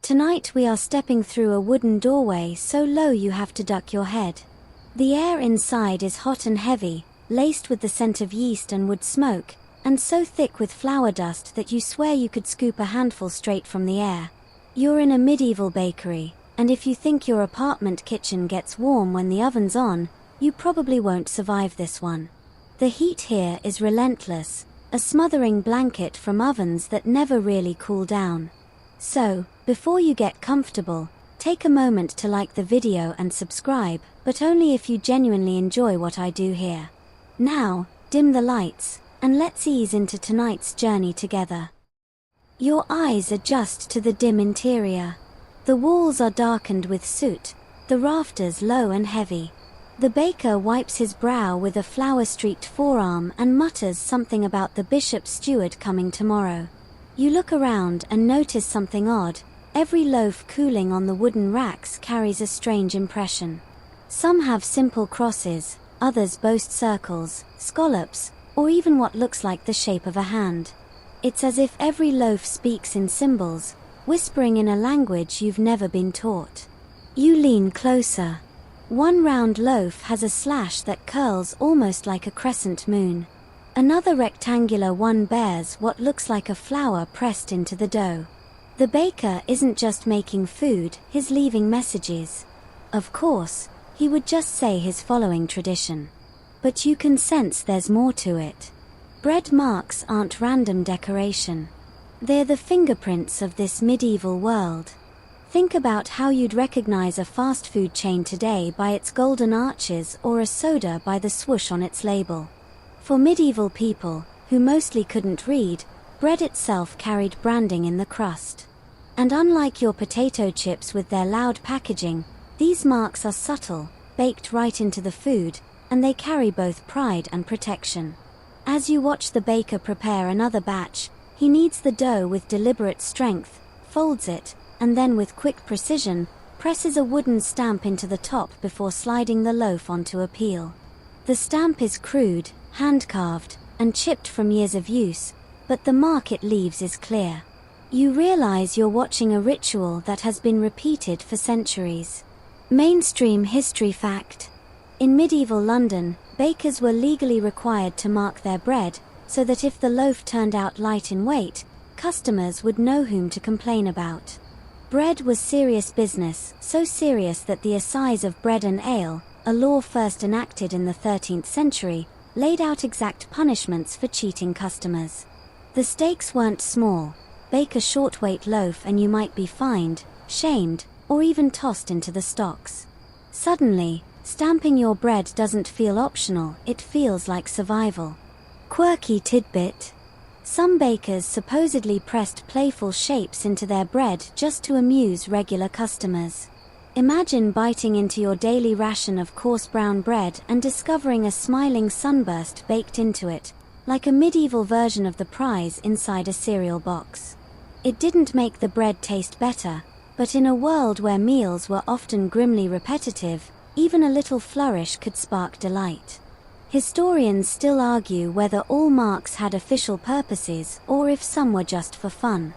Tonight we are stepping through a wooden doorway so low you have to duck your head. The air inside is hot and heavy, laced with the scent of yeast and wood smoke, and so thick with flour dust that you swear you could scoop a handful straight from the air. You're in a medieval bakery, and if you think your apartment kitchen gets warm when the oven's on, you probably won't survive this one. The heat here is relentless, a smothering blanket from ovens that never really cool down. So, before you get comfortable, take a moment to like the video and subscribe, but only if you genuinely enjoy what I do here. Now, dim the lights, and let's ease into tonight's journey together. Your eyes adjust to the dim interior. The walls are darkened with soot, the rafters low and heavy. The baker wipes his brow with a flour-streaked forearm and mutters something about the bishop's steward coming tomorrow. You look around and notice something odd. Every loaf cooling on the wooden racks carries a strange impression. Some have simple crosses, others boast circles, scallops, or even what looks like the shape of a hand. It's as if every loaf speaks in symbols, whispering in a language you've never been taught. You lean closer. One round loaf has a slash that curls almost like a crescent moon. Another rectangular one bears what looks like a flower pressed into the dough. The baker isn't just making food, he's leaving messages. Of course, he would just say his following tradition. But you can sense there's more to it. Bread marks aren't random decoration. They're the fingerprints of this medieval world. Think about how you'd recognize a fast food chain today by its golden arches or a soda by the swoosh on its label. For medieval people, who mostly couldn't read, bread itself carried branding in the crust. And unlike your potato chips with their loud packaging, these marks are subtle, baked right into the food, and they carry both pride and protection. As you watch the baker prepare another batch, he kneads the dough with deliberate strength, folds it, and then with quick precision, presses a wooden stamp into the top before sliding the loaf onto a peel. The stamp is crude, hand-carved, and chipped from years of use, but the mark it leaves is clear. You realize you're watching a ritual that has been repeated for centuries. Mainstream history fact. In medieval London, bakers were legally required to mark their bread, so that if the loaf turned out light in weight, customers would know whom to complain about. Bread was serious business, so serious that the Assize of Bread and Ale, a law first enacted in the 13th century, laid out exact punishments for cheating customers. The stakes weren't small. Bake a short-weight loaf and you might be fined, shamed, or even tossed into the stocks. Suddenly, stamping your bread doesn't feel optional, it feels like survival. Quirky tidbit. Some bakers supposedly pressed playful shapes into their bread just to amuse regular customers. Imagine biting into your daily ration of coarse brown bread and discovering a smiling sunburst baked into it, like a medieval version of the prize inside a cereal box. It didn't make the bread taste better, but in a world where meals were often grimly repetitive, even a little flourish could spark delight. Historians still argue whether all marks had official purposes or if some were just for fun.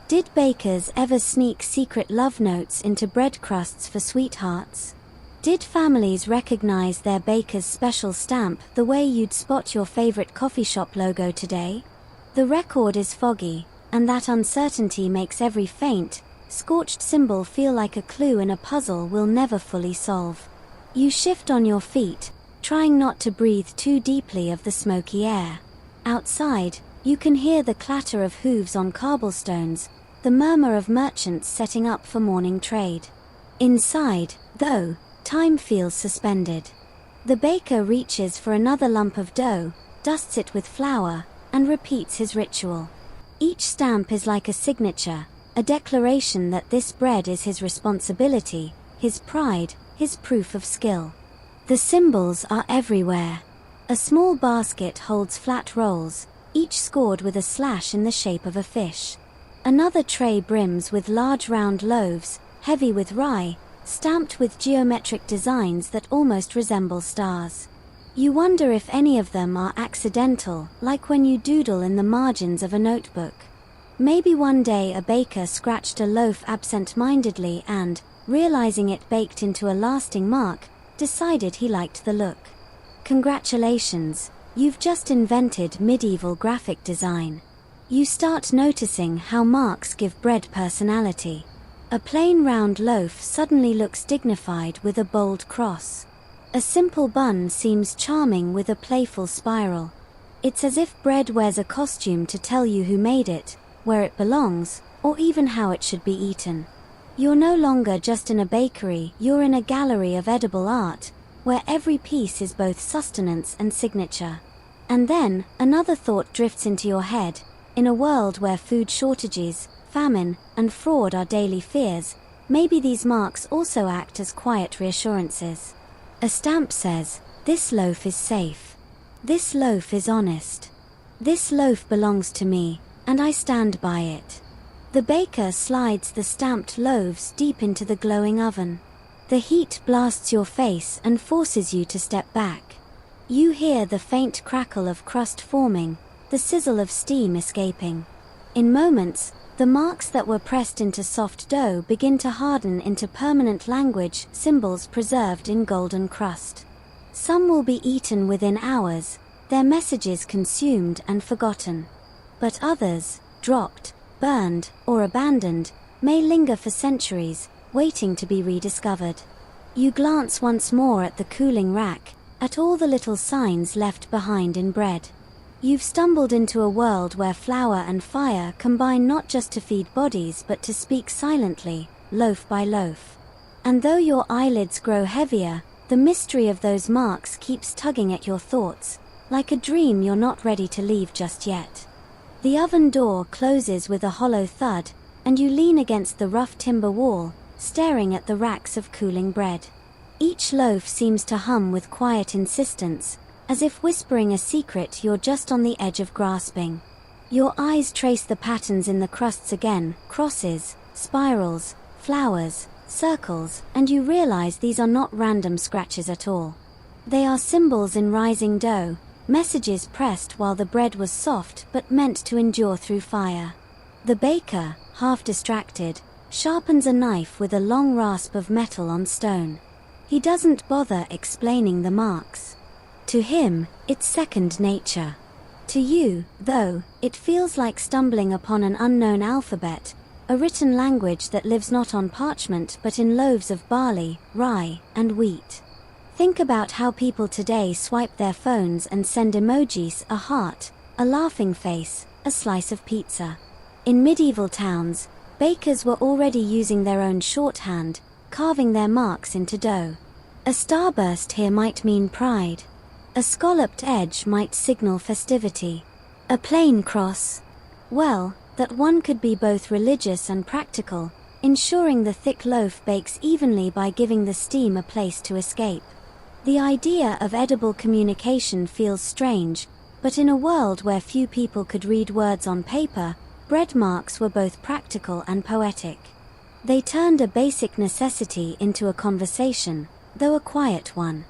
Did bakers ever sneak secret love notes into bread crusts for sweethearts? Did families recognize their baker's special stamp the way you'd spot your favorite coffee shop logo today? The record is foggy, and that uncertainty makes every faint, scorched symbol feel like a clue in a puzzle we'll never fully solve. You shift on your feet, trying not to breathe too deeply of the smoky air. Outside, you can hear the clatter of hooves on cobblestones, the murmur of merchants setting up for morning trade. Inside, though, time feels suspended. The baker reaches for another lump of dough, dusts it with flour, and repeats his ritual. Each stamp is like a signature, a declaration that this bread is his responsibility, his pride, his proof of skill. The symbols are everywhere. A small basket holds flat rolls, each scored with a slash in the shape of a fish. Another tray brims with large round loaves, heavy with rye, stamped with geometric designs that almost resemble stars. You wonder if any of them are accidental, like when you doodle in the margins of a notebook. Maybe one day a baker scratched a loaf absent-mindedly and, realizing it baked into a lasting mark, decided he liked the look. Congratulations, you've just invented medieval graphic design. You start noticing how marks give bread personality. A plain round loaf suddenly looks dignified with a bold cross. A simple bun seems charming with a playful spiral. It's as if bread wears a costume to tell you who made it, where it belongs, or even how it should be eaten. You're no longer just in a bakery, you're in a gallery of edible art, where every piece is both sustenance and signature. And then, another thought drifts into your head. In a world where food shortages, famine, and fraud are daily fears, maybe these marks also act as quiet reassurances. A stamp says, "This loaf is safe. This loaf is honest. This loaf belongs to me, and I stand by it." The baker slides the stamped loaves deep into the glowing oven. The heat blasts your face and forces you to step back. You hear the faint crackle of crust forming, the sizzle of steam escaping. In moments, the marks that were pressed into soft dough begin to harden into permanent language, symbols preserved in golden crust. Some will be eaten within hours, their messages consumed and forgotten. But others, dropped, burned, or abandoned, may linger for centuries, waiting to be rediscovered. You glance once more at the cooling rack, at all the little signs left behind in bread. You've stumbled into a world where flour and fire combine not just to feed bodies but to speak silently, loaf by loaf. And though your eyelids grow heavier, the mystery of those marks keeps tugging at your thoughts, like a dream you're not ready to leave just yet. The oven door closes with a hollow thud, and you lean against the rough timber wall, staring at the racks of cooling bread. Each loaf seems to hum with quiet insistence, as if whispering a secret you're just on the edge of grasping. Your eyes trace the patterns in the crusts again, crosses, spirals, flowers, circles, and you realize these are not random scratches at all. They are symbols in rising dough, messages pressed while the bread was soft but meant to endure through fire. The baker, half distracted, sharpens a knife with a long rasp of metal on stone. He doesn't bother explaining the marks. To him, it's second nature. To you, though, it feels like stumbling upon an unknown alphabet, a written language that lives not on parchment but in loaves of barley, rye, and wheat. Think about how people today swipe their phones and send emojis, a heart, a laughing face, a slice of pizza. In medieval towns, bakers were already using their own shorthand, carving their marks into dough. A starburst here might mean pride. A scalloped edge might signal festivity. A plain cross, well, that one could be both religious and practical, ensuring the thick loaf bakes evenly by giving the steam a place to escape. The idea of edible communication feels strange, but in a world where few people could read words on paper, bread marks were both practical and poetic. They turned a basic necessity into a conversation, though a quiet one.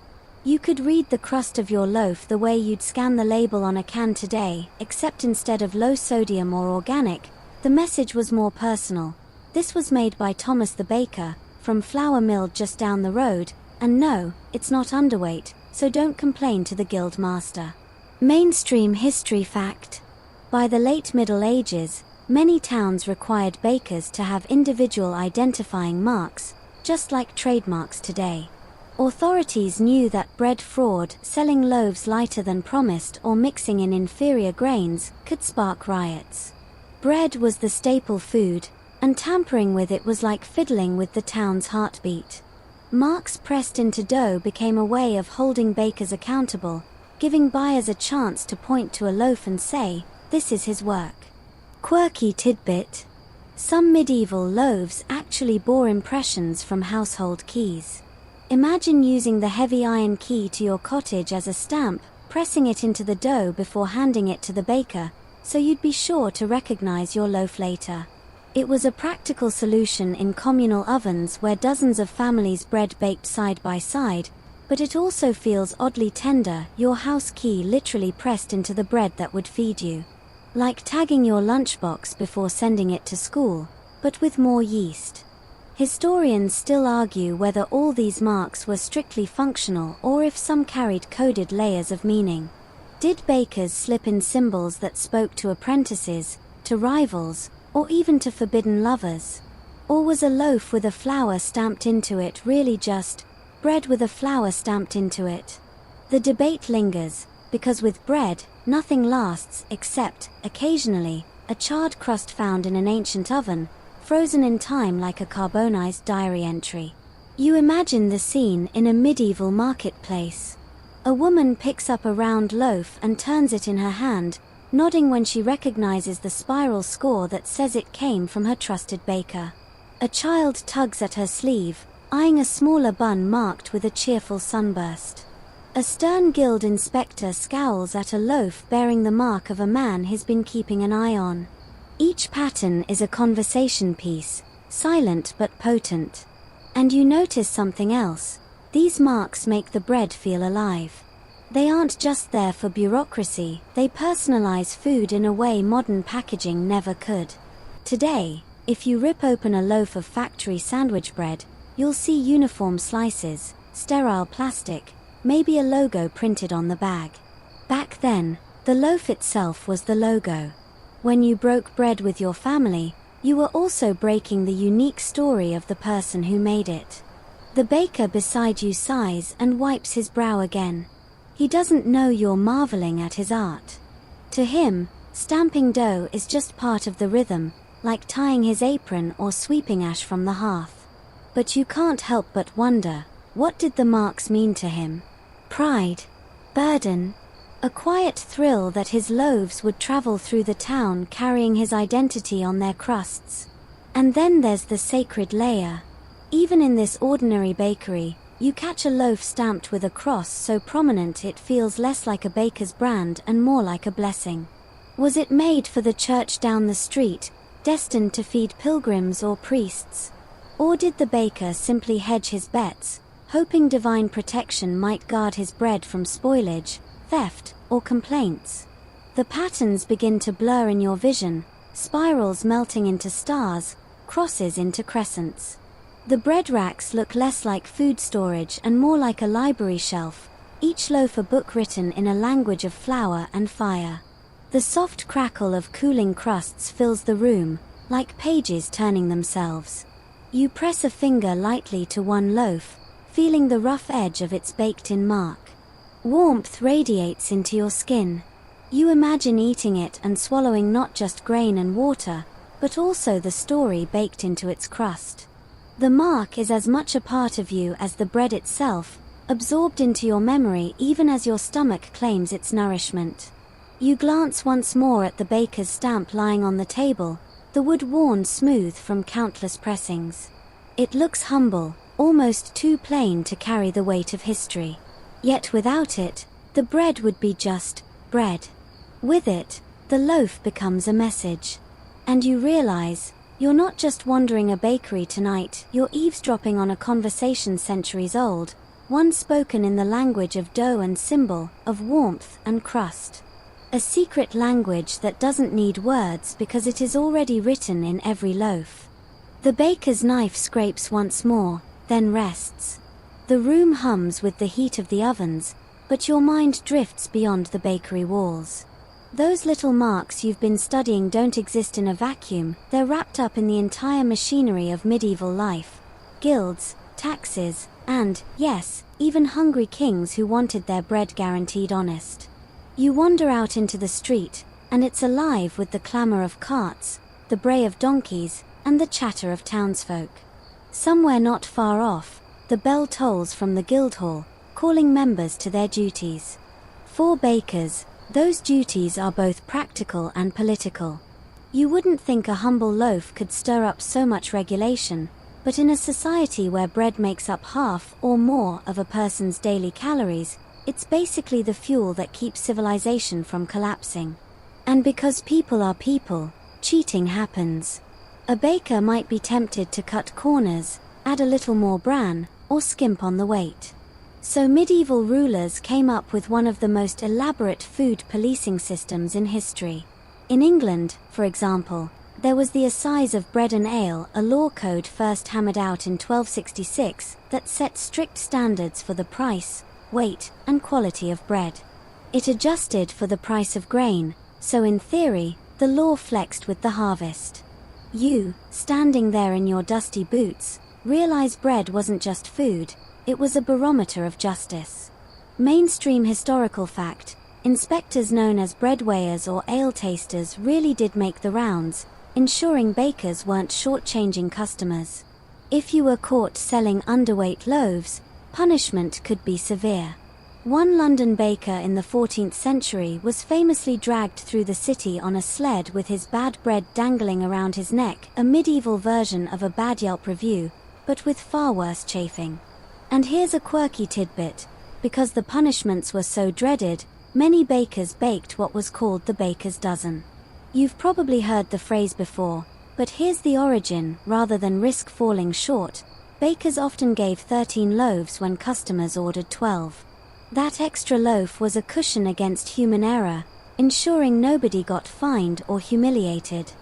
You could read the crust of your loaf the way you'd scan the label on a can today, except instead of low sodium or organic, the message was more personal. This was made by Thomas the baker, from flour milled just down the road, and no, it's not underweight, so don't complain to the guild master. Mainstream history fact. By the late Middle Ages, many towns required bakers to have individual identifying marks, just like trademarks today. Authorities knew that bread fraud, selling loaves lighter than promised or mixing in inferior grains, could spark riots. Bread was the staple food, and tampering with it was like fiddling with the town's heartbeat. Marks pressed into dough became a way of holding bakers accountable, giving buyers a chance to point to a loaf and say, "This is his work." Quirky tidbit. Some medieval loaves actually bore impressions from household keys. Imagine using the heavy iron key to your cottage as a stamp, pressing it into the dough before handing it to the baker, so you'd be sure to recognize your loaf later. It was a practical solution in communal ovens where dozens of families' bread baked side by side, but it also feels oddly tender, your house key literally pressed into the bread that would feed you. Like tagging your lunchbox before sending it to school, but with more yeast. Historians still argue whether all these marks were strictly functional or if some carried coded layers of meaning. Did bakers slip in symbols that spoke to apprentices, to rivals, or even to forbidden lovers? Or was a loaf with a flower stamped into it really just bread with a flower stamped into it? The debate lingers, because with bread, nothing lasts except, occasionally, a charred crust found in an ancient oven, frozen in time like a carbonized diary entry. You imagine the scene in a medieval marketplace. A woman picks up a round loaf and turns it in her hand, nodding when she recognizes the spiral score that says it came from her trusted baker. A child tugs at her sleeve, eyeing a smaller bun marked with a cheerful sunburst. A stern guild inspector scowls at a loaf bearing the mark of a man he's been keeping an eye on. Each pattern is a conversation piece, silent but potent. And you notice something else. These marks make the bread feel alive. They aren't just there for bureaucracy, they personalize food in a way modern packaging never could. Today, if you rip open a loaf of factory sandwich bread, you'll see uniform slices, sterile plastic, maybe a logo printed on the bag. Back then, the loaf itself was the logo. When you broke bread with your family, you were also breaking the unique story of the person who made it. The baker beside you sighs and wipes his brow again. He doesn't know you're marveling at his art. To him, stamping dough is just part of the rhythm, like tying his apron or sweeping ash from the hearth. But you can't help but wonder, what did the marks mean to him? Pride? Burden? A quiet thrill that his loaves would travel through the town carrying his identity on their crusts. And then there's the sacred layer. Even in this ordinary bakery, you catch a loaf stamped with a cross so prominent it feels less like a baker's brand and more like a blessing. Was it made for the church down the street, destined to feed pilgrims or priests? Or did the baker simply hedge his bets, hoping divine protection might guard his bread from spoilage, theft, or complaints? The patterns begin to blur in your vision, spirals melting into stars, crosses into crescents. The bread racks look less like food storage and more like a library shelf, each loaf a book written in a language of flour and fire. The soft crackle of cooling crusts fills the room, like pages turning themselves. You press a finger lightly to one loaf, feeling the rough edge of its baked-in mark. Warmth radiates into your skin. You imagine eating it and swallowing not just grain and water, but also the story baked into its crust. The mark is as much a part of you as the bread itself, absorbed into your memory even as your stomach claims its nourishment. You glance once more at the baker's stamp lying on the table, the wood worn smooth from countless pressings. It looks humble, almost too plain to carry the weight of history. Yet without it, the bread would be just bread. With it, the loaf becomes a message. And you realize, you're not just wandering a bakery tonight, you're eavesdropping on a conversation centuries old, one spoken in the language of dough and symbol, of warmth and crust. A secret language that doesn't need words because it is already written in every loaf. The baker's knife scrapes once more, then rests. The room hums with the heat of the ovens, but your mind drifts beyond the bakery walls. Those little marks you've been studying don't exist in a vacuum, they're wrapped up in the entire machinery of medieval life. Guilds, taxes, and, yes, even hungry kings who wanted their bread guaranteed honest. You wander out into the street, and it's alive with the clamor of carts, the bray of donkeys, and the chatter of townsfolk. Somewhere not far off, the bell tolls from the guild hall, calling members to their duties. For bakers, those duties are both practical and political. You wouldn't think a humble loaf could stir up so much regulation, but in a society where bread makes up half or more of a person's daily calories, it's basically the fuel that keeps civilization from collapsing. And because people are people, cheating happens. A baker might be tempted to cut corners, add a little more bran, or skimp on the weight. So medieval rulers came up with one of the most elaborate food policing systems in history. In England, for example, there was the Assize of Bread and Ale, a law code first hammered out in 1266 that set strict standards for the price, weight, and quality of bread. It adjusted for the price of grain, so in theory, the law flexed with the harvest. You, standing there in your dusty boots, realize bread wasn't just food, it was a barometer of justice. Mainstream historical fact: inspectors known as bread weighers or ale tasters really did make the rounds, ensuring bakers weren't shortchanging customers. If you were caught selling underweight loaves, punishment could be severe. One London baker in the 14th century was famously dragged through the city on a sled with his bad bread dangling around his neck, a medieval version of a bad Yelp review, but with far worse chafing. And here's a quirky tidbit: because the punishments were so dreaded, many bakers baked what was called the baker's dozen. You've probably heard the phrase before, but here's the origin: rather than risk falling short, bakers often gave 13 loaves when customers ordered 12. That extra loaf was a cushion against human error, ensuring nobody got fined or humiliated.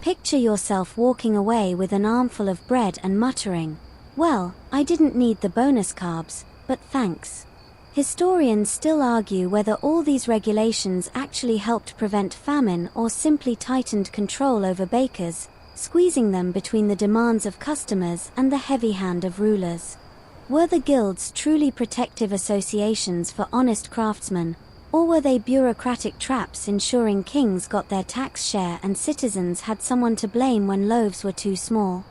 Picture yourself walking away with an armful of bread and muttering, "Well, I didn't need the bonus carbs, but thanks." Historians still argue whether all these regulations actually helped prevent famine or simply tightened control over bakers, squeezing them between the demands of customers and the heavy hand of rulers. Were the guilds truly protective associations for honest craftsmen, or were they bureaucratic traps ensuring kings got their tax share and citizens had someone to blame when loaves were too small?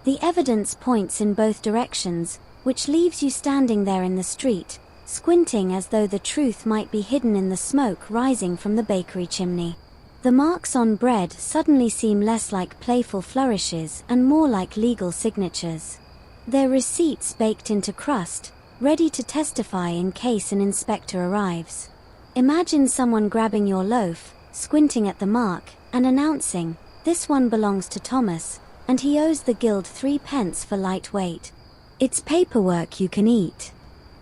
The evidence points in both directions, which leaves you standing there in the street, squinting as though the truth might be hidden in the smoke rising from the bakery chimney. The marks on bread suddenly seem less like playful flourishes and more like legal signatures. They're receipts baked into crust, ready to testify in case an inspector arrives. Imagine someone grabbing your loaf, squinting at the mark, and announcing, "This one belongs to Thomas, and he owes the guild 3 pence for light weight." It's paperwork you can eat.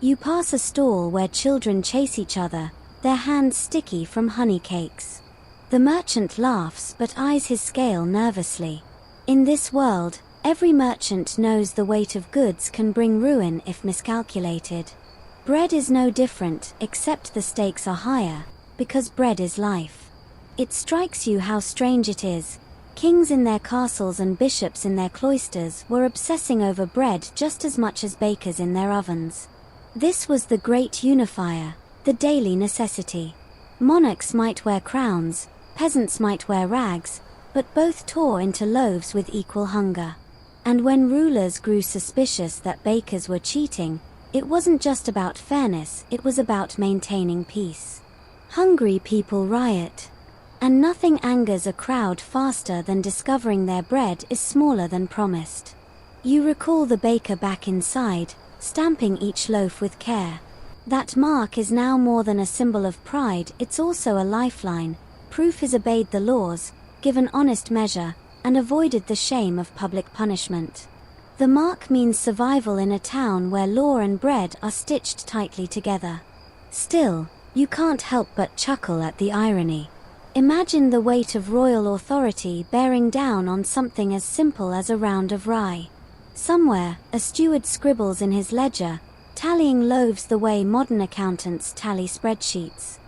You pass a stall where children chase each other, their hands sticky from honey cakes. The merchant laughs but eyes his scale nervously. In this world, every merchant knows the weight of goods can bring ruin if miscalculated. Bread is no different, except the stakes are higher, because bread is life. It strikes you how strange it is. Kings in their castles and bishops in their cloisters were obsessing over bread just as much as bakers in their ovens. This was the great unifier, the daily necessity. Monarchs might wear crowns, peasants might wear rags, but both tore into loaves with equal hunger. And when rulers grew suspicious that bakers were cheating, it wasn't just about fairness, it was about maintaining peace. Hungry people riot. And nothing angers a crowd faster than discovering their bread is smaller than promised. You recall the baker back inside, stamping each loaf with care. That mark is now more than a symbol of pride, it's also a lifeline, proof he's obeyed the laws, given honest measure, and avoided the shame of public punishment. The mark means survival in a town where law and bread are stitched tightly together. Still, you can't help but chuckle at the irony. Imagine the weight of royal authority bearing down on something as simple as a round of rye. Somewhere, a steward scribbles in his ledger, tallying loaves the way modern accountants tally spreadsheets.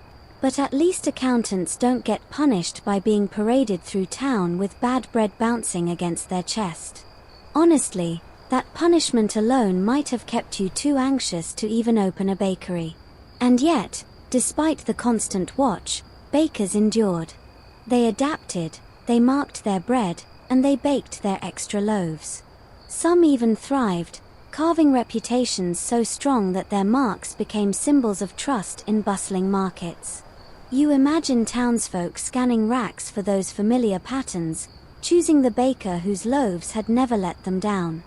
But at least accountants don't get punished by being paraded through town with bad bread bouncing against their chest. Honestly, that punishment alone might have kept you too anxious to even open a bakery. And yet, despite the constant watch, bakers endured. They adapted, they marked their bread, and they baked their extra loaves. Some even thrived, carving reputations so strong that their marks became symbols of trust in bustling markets. You imagine townsfolk scanning racks for those familiar patterns, choosing the baker whose loaves had never let them down.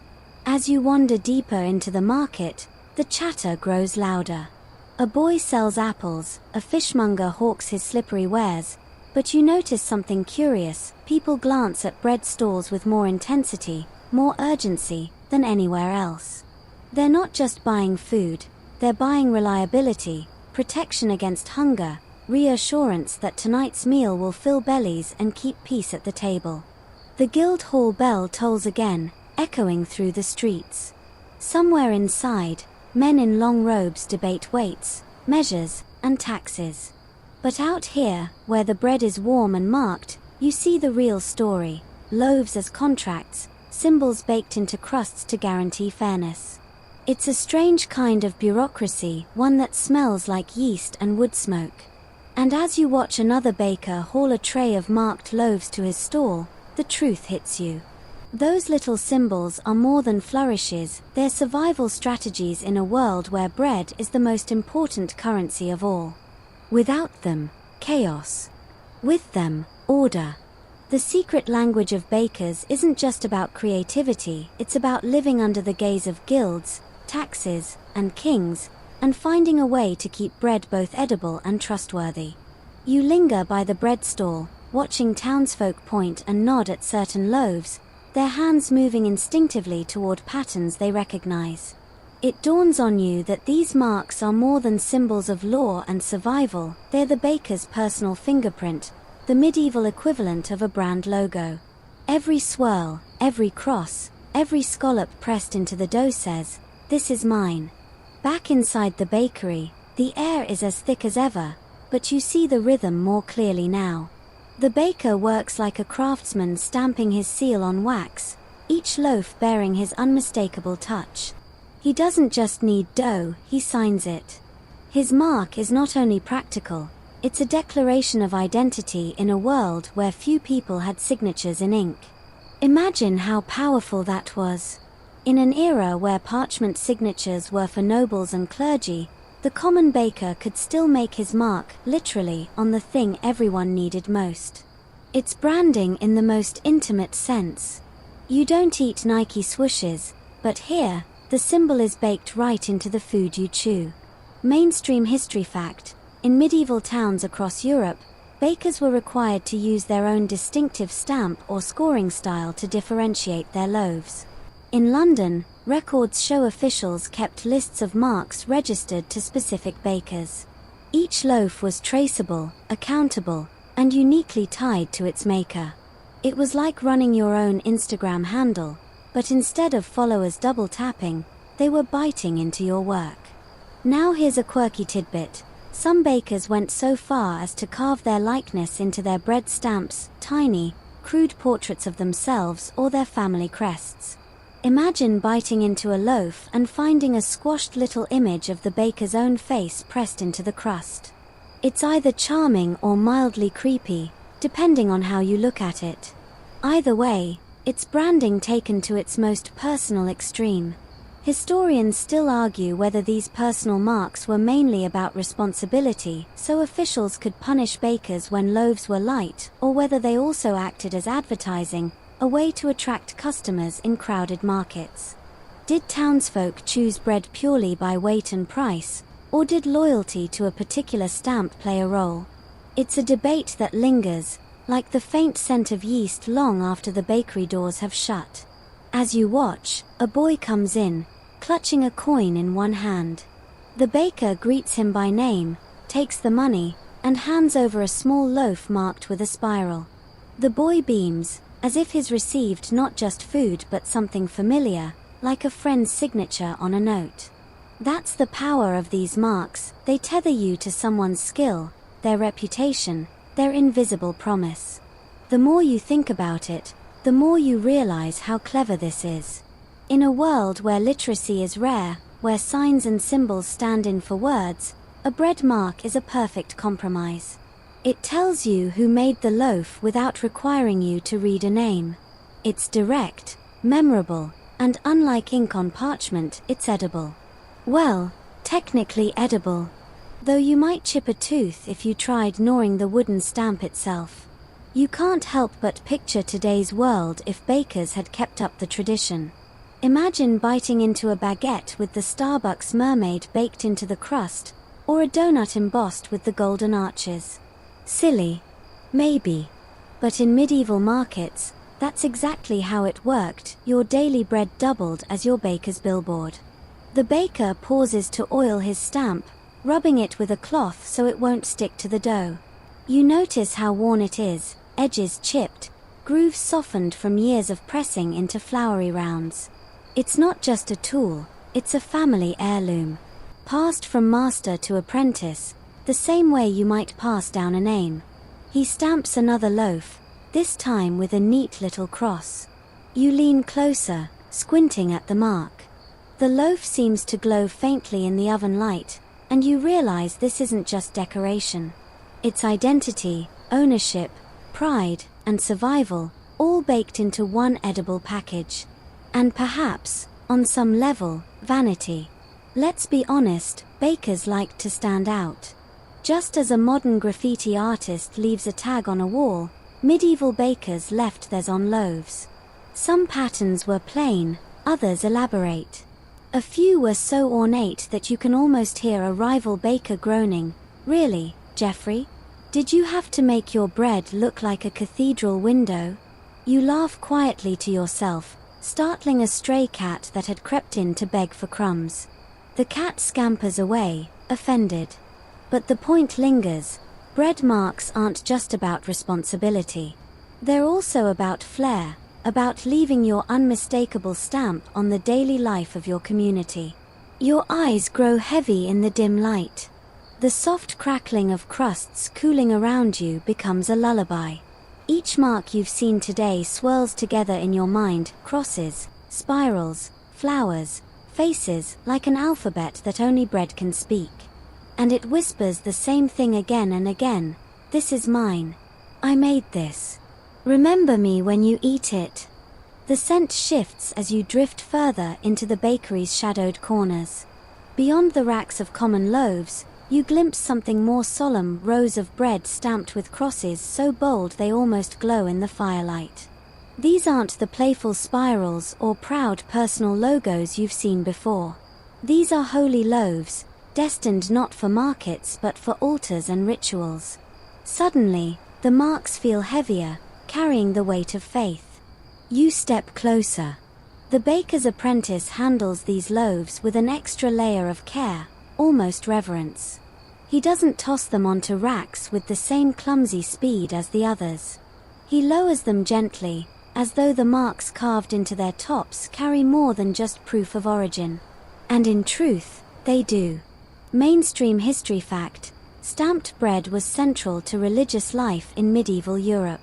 As you wander deeper into the market, the chatter grows louder. A boy sells apples, a fishmonger hawks his slippery wares, but you notice something curious: people glance at bread stalls with more intensity, more urgency, than anywhere else. They're not just buying food, they're buying reliability, protection against hunger, reassurance that tonight's meal will fill bellies and keep peace at the table. The Guildhall bell tolls again, echoing through the streets. Somewhere inside, men in long robes debate weights, measures, and taxes. But out here, where the bread is warm and marked, you see the real story: loaves as contracts, symbols baked into crusts to guarantee fairness. It's a strange kind of bureaucracy, one that smells like yeast and wood smoke. And as you watch another baker haul a tray of marked loaves to his stall, the truth hits you. Those little symbols are more than flourishes, they're survival strategies in a world where bread is the most important currency of all. Without them, chaos. With them, order. The secret language of bakers isn't just about creativity, it's about living under the gaze of guilds, taxes, and kings, and finding a way to keep bread both edible and trustworthy. You linger by the bread stall, watching townsfolk point and nod at certain loaves, their hands moving instinctively toward patterns they recognize. It dawns on you that these marks are more than symbols of law and survival, they're the baker's personal fingerprint, the medieval equivalent of a brand logo. Every swirl, every cross, every scallop pressed into the dough says, "This is mine." Back inside the bakery, the air is as thick as ever, but you see the rhythm more clearly now. The baker works like a craftsman, stamping his seal on wax, each loaf bearing his unmistakable touch. He doesn't just knead dough, he signs it. His mark is not only practical, it's a declaration of identity in a world where few people had signatures in ink. Imagine how powerful that was. In an era where parchment signatures were for nobles and clergy, the common baker could still make his mark, literally, on the thing everyone needed most. It's branding in the most intimate sense. You don't eat Nike swooshes, but here, the symbol is baked right into the food you chew. Mainstream history fact: in medieval towns across Europe, bakers were required to use their own distinctive stamp or scoring style to differentiate their loaves. In London, records show officials kept lists of marks registered to specific bakers. Each loaf was traceable, accountable, and uniquely tied to its maker. It was like running your own Instagram handle, but instead of followers double tapping, they were biting into your work. Now here's a quirky tidbit. Some bakers went so far as to carve their likeness into their bread stamps, tiny, crude portraits of themselves or their family crests. Imagine biting into a loaf and finding a squashed little image of the baker's own face pressed into the crust. It's either charming or mildly creepy, depending on how you look at it. Either way, it's branding taken to its most personal extreme. Historians still argue whether these personal marks were mainly about responsibility, so officials could punish bakers when loaves were light, or whether they also acted as advertising, a way to attract customers in crowded markets. Did townsfolk choose bread purely by weight and price, or did loyalty to a particular stamp play a role? It's a debate that lingers, like the faint scent of yeast long after the bakery doors have shut. As you watch, a boy comes in, clutching a coin in one hand. The baker greets him by name, takes the money, and hands over a small loaf marked with a spiral. The boy beams, as if he's received not just food but something familiar, like a friend's signature on a note. That's the power of these marks, they tether you to someone's skill, their reputation, their invisible promise. The more you think about it, the more you realize how clever this is. In a world where literacy is rare, where signs and symbols stand in for words, a bread mark is a perfect compromise. It tells you who made the loaf without requiring you to read a name. It's direct, memorable, and unlike ink on parchment, it's edible. Well, technically edible. Though you might chip a tooth if you tried gnawing the wooden stamp itself. You can't help but picture today's world if bakers had kept up the tradition. Imagine biting into a baguette with the Starbucks mermaid baked into the crust, or a donut embossed with the golden arches. Silly? Maybe. But in medieval markets, that's exactly how it worked. Your daily bread doubled as your baker's billboard. The baker pauses to oil his stamp, rubbing it with a cloth so it won't stick to the dough. You notice how worn it is, edges chipped, grooves softened from years of pressing into floury rounds. It's not just a tool, it's a family heirloom. Passed from master to apprentice, the same way you might pass down a name. He stamps another loaf, this time with a neat little cross. You lean closer, squinting at the mark. The loaf seems to glow faintly in the oven light, and you realize this isn't just decoration. It's identity, ownership, pride, and survival, all baked into one edible package. And perhaps, on some level, vanity. Let's be honest, bakers like to stand out. Just as a modern graffiti artist leaves a tag on a wall, medieval bakers left theirs on loaves. Some patterns were plain, others elaborate. A few were so ornate that you can almost hear a rival baker groaning, "Really, Geoffrey? Did you have to make your bread look like a cathedral window?" You laugh quietly to yourself, startling a stray cat that had crept in to beg for crumbs. The cat scampers away, offended. But the point lingers. Bread marks aren't just about responsibility. They're also about flair, about leaving your unmistakable stamp on the daily life of your community. Your eyes grow heavy in the dim light. The soft crackling of crusts cooling around you becomes a lullaby. Each mark you've seen today swirls together in your mind, crosses, spirals, flowers, faces, like an alphabet that only bread can speak. And it whispers the same thing again and again, "This is mine. I made this. Remember me when you eat it." The scent shifts as you drift further into the bakery's shadowed corners. Beyond the racks of common loaves, you glimpse something more solemn, rows of bread stamped with crosses so bold they almost glow in the firelight. These aren't the playful spirals or proud personal logos you've seen before. These are holy loaves, destined not for markets but for altars and rituals. Suddenly, the marks feel heavier, carrying the weight of faith. You step closer. The baker's apprentice handles these loaves with an extra layer of care, almost reverence. He doesn't toss them onto racks with the same clumsy speed as the others. He lowers them gently, as though the marks carved into their tops carry more than just proof of origin. And in truth, they do. Mainstream history fact: stamped bread was central to religious life in medieval Europe.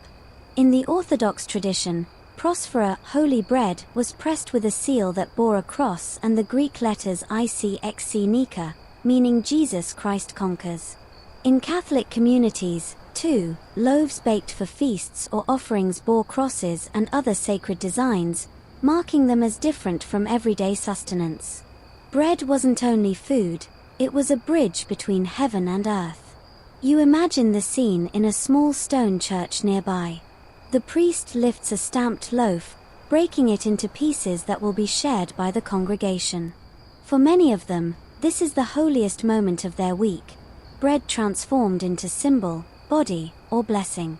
In the Orthodox tradition, prosphora, holy bread, was pressed with a seal that bore a cross and the Greek letters ICXC Nika, meaning Jesus Christ conquers. In Catholic communities, too, loaves baked for feasts or offerings bore crosses and other sacred designs, marking them as different from everyday sustenance. Bread wasn't only food, it was a bridge between heaven and earth. You imagine the scene in a small stone church nearby. The priest lifts a stamped loaf, breaking it into pieces that will be shared by the congregation. For many of them, this is the holiest moment of their week, bread transformed into symbol, body, or blessing.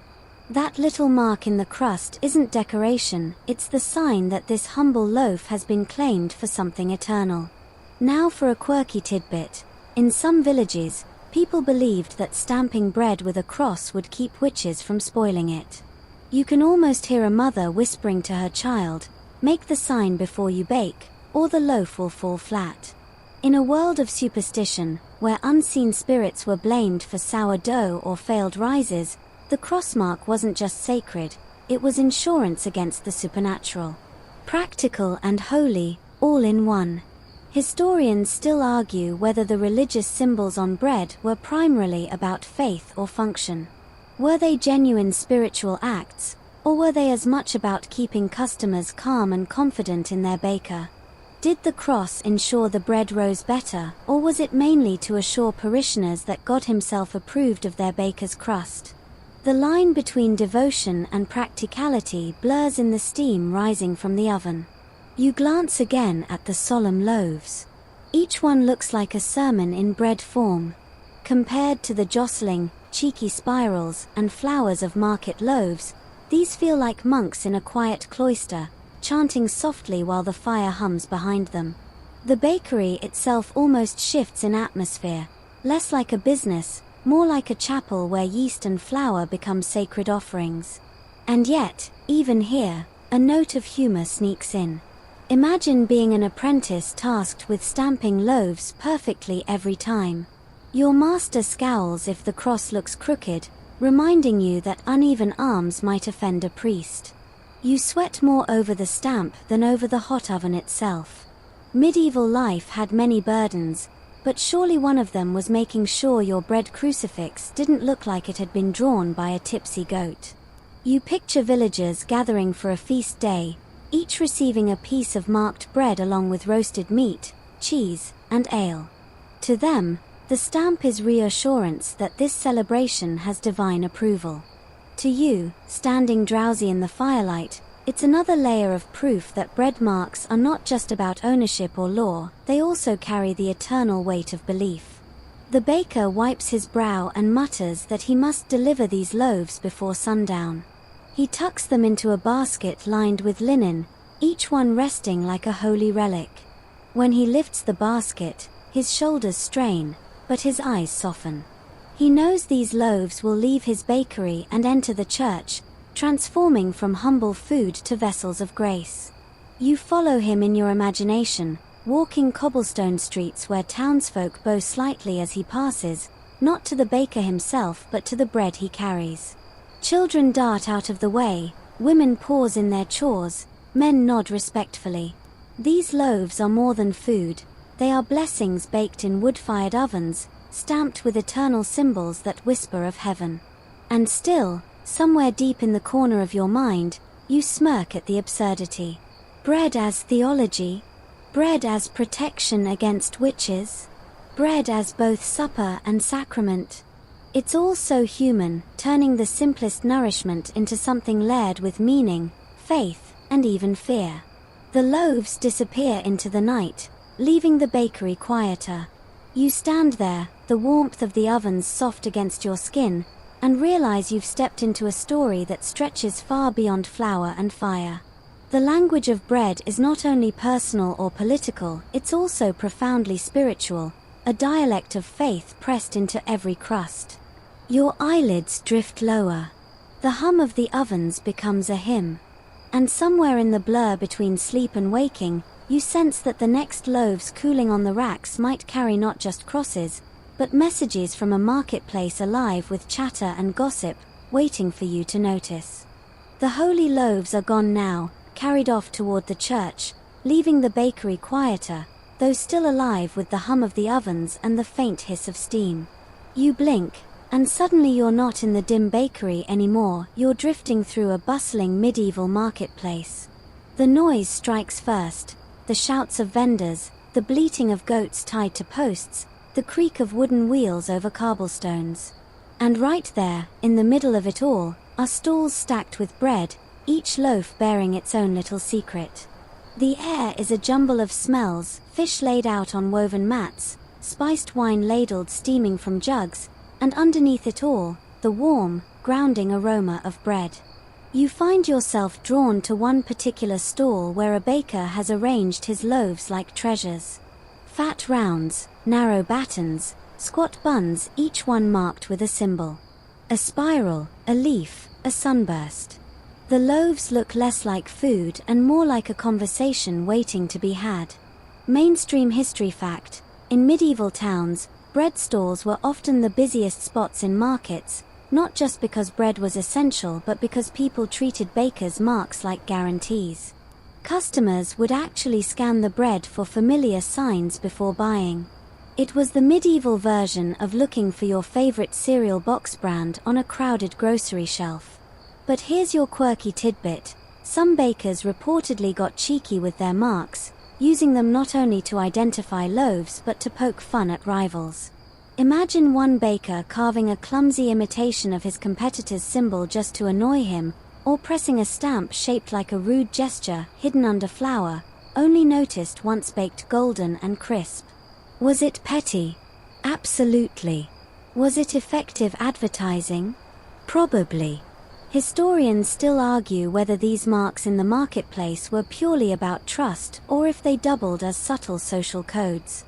That little mark in the crust isn't decoration, it's the sign that this humble loaf has been claimed for something eternal. Now for a quirky tidbit. In some villages, people believed that stamping bread with a cross would keep witches from spoiling it. You can almost hear a mother whispering to her child, "Make the sign before you bake, or the loaf will fall flat." In a world of superstition, where unseen spirits were blamed for sour dough or failed rises, the crossmark wasn't just sacred, it was insurance against the supernatural. Practical and holy, all in one. Historians still argue whether the religious symbols on bread were primarily about faith or function. Were they genuine spiritual acts, or were they as much about keeping customers calm and confident in their baker? Did the cross ensure the bread rose better, or was it mainly to assure parishioners that God himself approved of their baker's crust? The line between devotion and practicality blurs in the steam rising from the oven. You glance again at the solemn loaves. Each one looks like a sermon in bread form. Compared to the jostling, cheeky spirals and flowers of market loaves, these feel like monks in a quiet cloister, chanting softly while the fire hums behind them. The bakery itself almost shifts in atmosphere, less like a business, more like a chapel where yeast and flour become sacred offerings. And yet, even here, a note of humor sneaks in. Imagine being an apprentice tasked with stamping loaves perfectly every time. Your master scowls if the cross looks crooked, reminding you that uneven arms might offend a priest. You sweat more over the stamp than over the hot oven itself. Medieval life had many burdens, but surely one of them was making sure your bread crucifix didn't look like it had been drawn by a tipsy goat. You picture villagers gathering for a feast day, each receiving a piece of marked bread along with roasted meat, cheese, and ale. To them, the stamp is reassurance that this celebration has divine approval. To you, standing drowsy in the firelight, it's another layer of proof that bread marks are not just about ownership or law, they also carry the eternal weight of belief. The baker wipes his brow and mutters that he must deliver these loaves before sundown. He tucks them into a basket lined with linen, each one resting like a holy relic. When he lifts the basket, his shoulders strain, but his eyes soften. He knows these loaves will leave his bakery and enter the church, transforming from humble food to vessels of grace. You follow him in your imagination, walking cobblestone streets where townsfolk bow slightly as he passes, not to the baker himself but to the bread he carries. Children dart out of the way, women pause in their chores, men nod respectfully. These loaves are more than food, they are blessings baked in wood-fired ovens, stamped with eternal symbols that whisper of heaven. And still, somewhere deep in the corner of your mind, you smirk at the absurdity. Bread as theology? Bread as protection against witches? Bread as both supper and sacrament? It's all so human, turning the simplest nourishment into something layered with meaning, faith, and even fear. The loaves disappear into the night, leaving the bakery quieter. You stand there, the warmth of the ovens soft against your skin, and realize you've stepped into a story that stretches far beyond flour and fire. The language of bread is not only personal or political, it's also profoundly spiritual, a dialect of faith pressed into every crust. Your eyelids drift lower. The hum of the ovens becomes a hymn. And somewhere in the blur between sleep and waking, you sense that the next loaves cooling on the racks might carry not just crosses, but messages from a marketplace alive with chatter and gossip, waiting for you to notice. The holy loaves are gone now, carried off toward the church, leaving the bakery quieter, though still alive with the hum of the ovens and the faint hiss of steam. You blink, and suddenly you're not in the dim bakery anymore, you're drifting through a bustling medieval marketplace. The noise strikes first, the shouts of vendors, the bleating of goats tied to posts, the creak of wooden wheels over cobblestones. And right there, in the middle of it all, are stalls stacked with bread, each loaf bearing its own little secret. The air is a jumble of smells, fish laid out on woven mats, spiced wine ladled steaming from jugs, and underneath it all, the warm, grounding aroma of bread. You find yourself drawn to one particular stall where a baker has arranged his loaves like treasures. Fat rounds, narrow battens, squat buns, each one marked with a symbol. A spiral, a leaf, a sunburst. The loaves look less like food and more like a conversation waiting to be had. Mainstream history fact: in medieval towns, bread stalls were often the busiest spots in markets, not just because bread was essential but because people treated bakers' marks like guarantees. Customers would actually scan the bread for familiar signs before buying. It was the medieval version of looking for your favorite cereal box brand on a crowded grocery shelf. But here's your quirky tidbit: some bakers reportedly got cheeky with their marks, using them not only to identify loaves but to poke fun at rivals. Imagine one baker carving a clumsy imitation of his competitor's symbol just to annoy him, or pressing a stamp shaped like a rude gesture hidden under flour, only noticed once baked golden and crisp. Was it petty? Absolutely. Was it effective advertising? Probably. Historians still argue whether these marks in the marketplace were purely about trust or if they doubled as subtle social codes.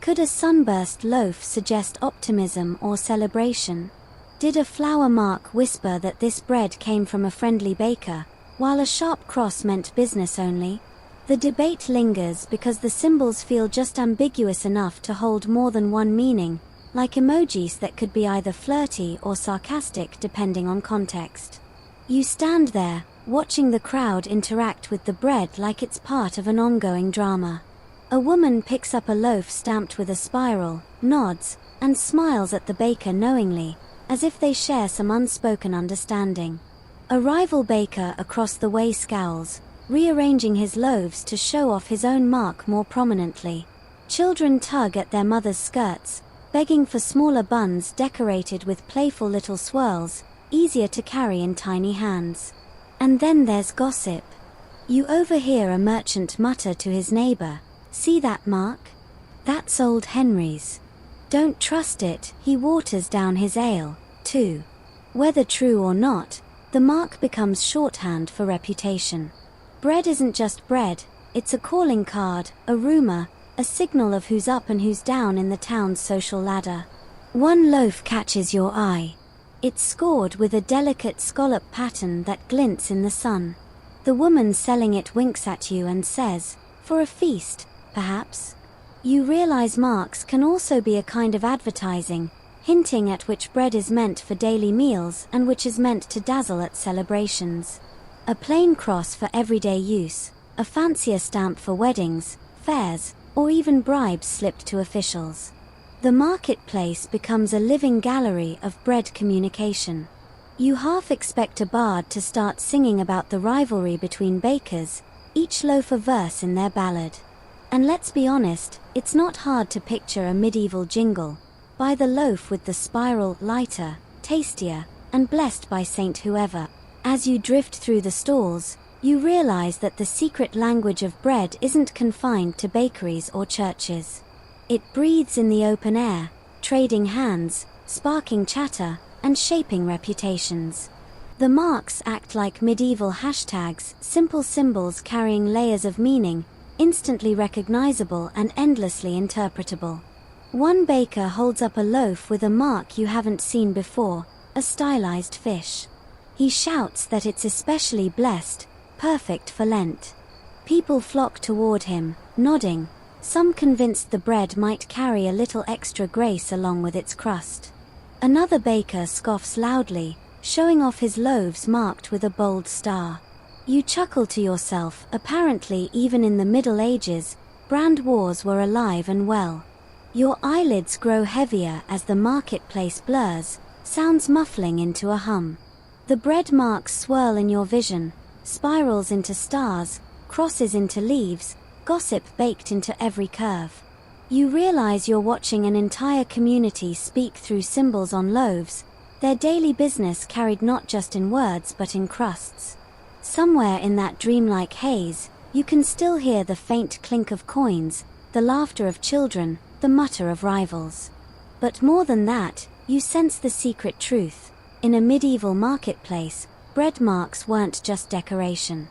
Could a sunburst loaf suggest optimism or celebration? Did a flour mark whisper that this bread came from a friendly baker, while a sharp cross meant business only? The debate lingers because the symbols feel just ambiguous enough to hold more than one meaning, like emojis that could be either flirty or sarcastic depending on context. You stand there, watching the crowd interact with the bread like it's part of an ongoing drama. A woman picks up a loaf stamped with a spiral, nods, and smiles at the baker knowingly, as if they share some unspoken understanding. A rival baker across the way scowls, rearranging his loaves to show off his own mark more prominently. Children tug at their mother's skirts, begging for smaller buns decorated with playful little swirls, easier to carry in tiny hands. And then there's gossip. You overhear a merchant mutter to his neighbor, "See that mark? That's old Henry's. Don't trust it, he waters down his ale, too." Whether true or not, the mark becomes shorthand for reputation. Bread isn't just bread, it's a calling card, a rumor, a signal of who's up and who's down in the town's social ladder. One loaf catches your eye. It's scored with a delicate scallop pattern that glints in the sun. The woman selling it winks at you and says, "For a feast, perhaps?" You realize marks can also be a kind of advertising, hinting at which bread is meant for daily meals and which is meant to dazzle at celebrations. A plain cross for everyday use, a fancier stamp for weddings, fairs, or even bribes slipped to officials. The marketplace becomes a living gallery of bread communication. You half expect a bard to start singing about the rivalry between bakers, each loaf a verse in their ballad. And let's be honest, it's not hard to picture a medieval jingle. Buy the loaf with the spiral, lighter, tastier, and blessed by Saint whoever. As you drift through the stalls, you realize that the secret language of bread isn't confined to bakeries or churches. It breathes in the open air, trading hands, sparking chatter, and shaping reputations. The marks act like medieval hashtags, simple symbols carrying layers of meaning, instantly recognizable and endlessly interpretable. One baker holds up a loaf with a mark you haven't seen before, a stylized fish. He shouts that it's especially blessed, perfect for Lent. People flock toward him, nodding, some convinced the bread might carry a little extra grace along with its crust. Another baker scoffs loudly, showing off his loaves marked with a bold star. You chuckle to yourself, apparently even in the Middle Ages, brand wars were alive and well. Your eyelids grow heavier as the marketplace blurs, sounds muffling into a hum. The bread marks swirl in your vision, spirals into stars, crosses into leaves, gossip baked into every curve. You realize you're watching an entire community speak through symbols on loaves, their daily business carried not just in words but in crusts. Somewhere in that dreamlike haze, you can still hear the faint clink of coins, the laughter of children, the mutter of rivals. But more than that, you sense the secret truth. In a medieval marketplace, bread marks weren't just decoration.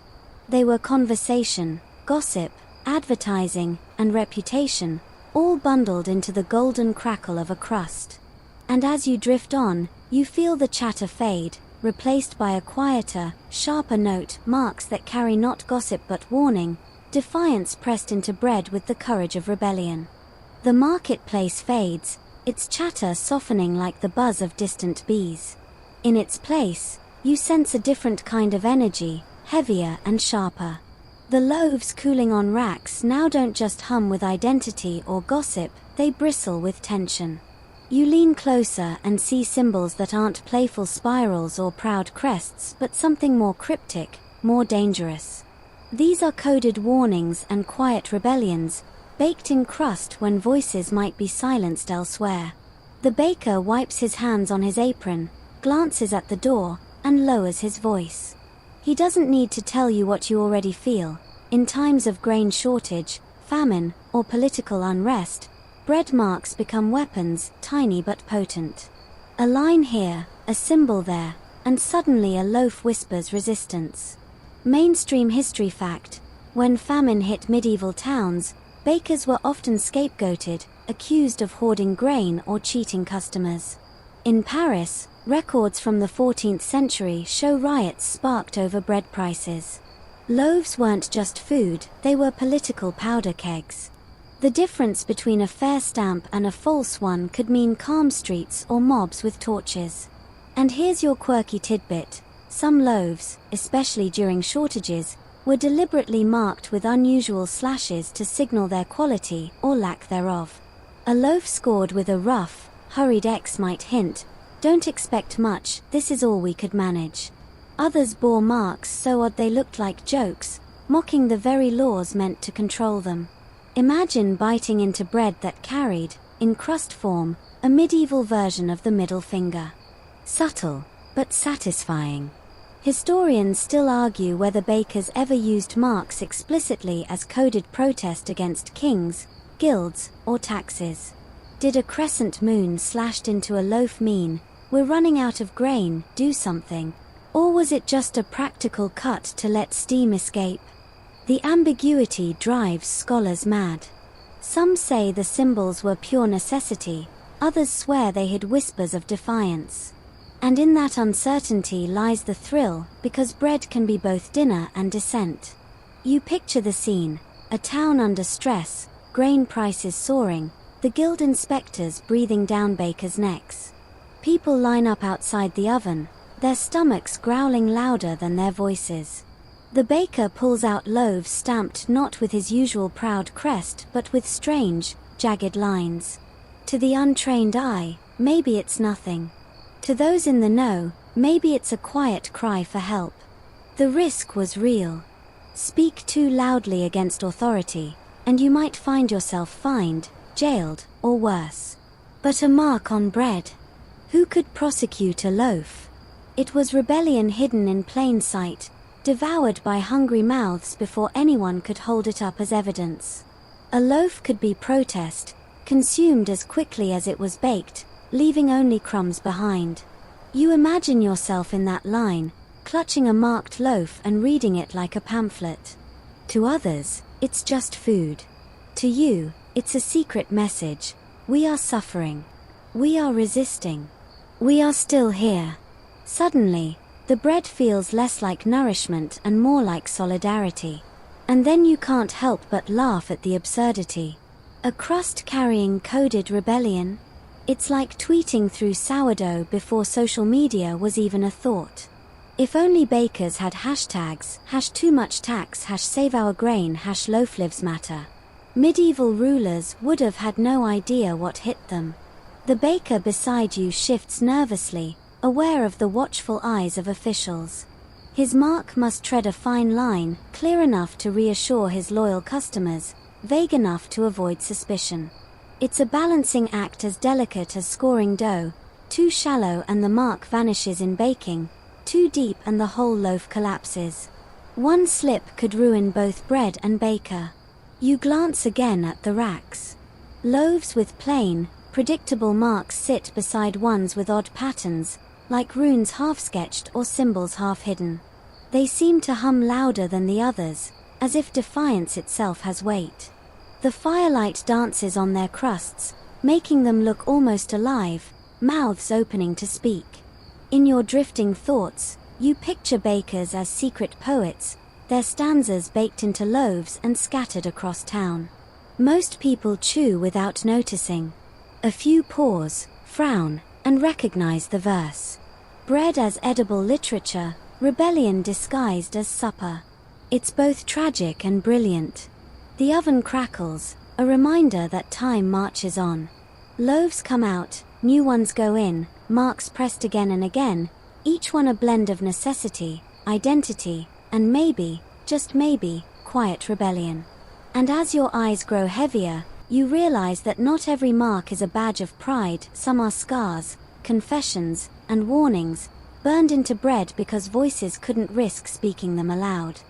They were conversation, gossip, advertising, and reputation, all bundled into the golden crackle of a crust. And as you drift on, you feel the chatter fade, replaced by a quieter, sharper note, marks that carry not gossip but warning, defiance pressed into bread with the courage of rebellion. The marketplace fades, its chatter softening like the buzz of distant bees. In its place, you sense a different kind of energy, heavier and sharper. The loaves cooling on racks now don't just hum with identity or gossip, they bristle with tension. You lean closer and see symbols that aren't playful spirals or proud crests but something more cryptic, more dangerous. These are coded warnings and quiet rebellions, baked in crust when voices might be silenced elsewhere. The baker wipes his hands on his apron, glances at the door, and lowers his voice. He doesn't need to tell you what you already feel. In times of grain shortage, famine, or political unrest, bread marks become weapons, tiny but potent. A line here, a symbol there, and suddenly a loaf whispers resistance. Mainstream history fact: when famine hit medieval towns, bakers were often scapegoated, accused of hoarding grain or cheating customers. In Paris, records from the 14th century show riots sparked over bread prices. Loaves weren't just food, they were political powder kegs. The difference between a fair stamp and a false one could mean calm streets or mobs with torches. And here's your quirky tidbit: some loaves, especially during shortages, were deliberately marked with unusual slashes to signal their quality or lack thereof. A loaf scored with a rough, hurried X might hint, "Don't expect much, this is all we could manage." Others bore marks so odd they looked like jokes, mocking the very laws meant to control them. Imagine biting into bread that carried, in crust form, a medieval version of the middle finger. Subtle, but satisfying. Historians still argue whether bakers ever used marks explicitly as coded protest against kings, guilds, or taxes. Did a crescent moon slashed into a loaf mean, "We're running out of grain, do something"? Or was it just a practical cut to let steam escape? The ambiguity drives scholars mad. Some say the symbols were pure necessity, others swear they hid whispers of defiance. And in that uncertainty lies the thrill, because bread can be both dinner and dissent. You picture the scene: a town under stress, grain prices soaring, the guild inspectors breathing down bakers' necks. People line up outside the oven, their stomachs growling louder than their voices. The baker pulls out loaves stamped not with his usual proud crest but with strange, jagged lines. To the untrained eye, maybe it's nothing. To those in the know, maybe it's a quiet cry for help. The risk was real. Speak too loudly against authority, and you might find yourself fined, jailed, or worse. But a mark on bread? Who could prosecute a loaf? It was rebellion hidden in plain sight, devoured by hungry mouths before anyone could hold it up as evidence. A loaf could be protest, consumed as quickly as it was baked, leaving only crumbs behind. You imagine yourself in that line, clutching a marked loaf and reading it like a pamphlet. To others, it's just food. To you, it's a secret message: we are suffering. We are resisting. We are still here. Suddenly, the bread feels less like nourishment and more like solidarity. And then you can't help but laugh at the absurdity. A crust carrying coded rebellion? It's like tweeting through sourdough before social media was even a thought. If only bakers had hashtags, #TooMuchTax, #SaveOurGrain, #LoafLivesMatter. Medieval rulers would have had no idea what hit them. The baker beside you shifts nervously, aware of the watchful eyes of officials. His mark must tread a fine line, clear enough to reassure his loyal customers, vague enough to avoid suspicion. It's a balancing act as delicate as scoring dough, too shallow and the mark vanishes in baking, too deep and the whole loaf collapses. One slip could ruin both bread and baker. You glance again at the racks. Loaves with plain, predictable marks sit beside ones with odd patterns, like runes half-sketched or symbols half-hidden. They seem to hum louder than the others, as if defiance itself has weight. The firelight dances on their crusts, making them look almost alive, mouths opening to speak. In your drifting thoughts, you picture bakers as secret poets, their stanzas baked into loaves and scattered across town. Most people chew without noticing. A few pause, frown, and recognize the verse. Bread as edible literature, rebellion disguised as supper. It's both tragic and brilliant. The oven crackles, a reminder that time marches on. Loaves come out, new ones go in, marks pressed again and again, each one a blend of necessity, identity, and maybe, just maybe, quiet rebellion. And as your eyes grow heavier, you realize that not every mark is a badge of pride. Some are scars, confessions, and warnings, burned into bread because voices couldn't risk speaking them aloud.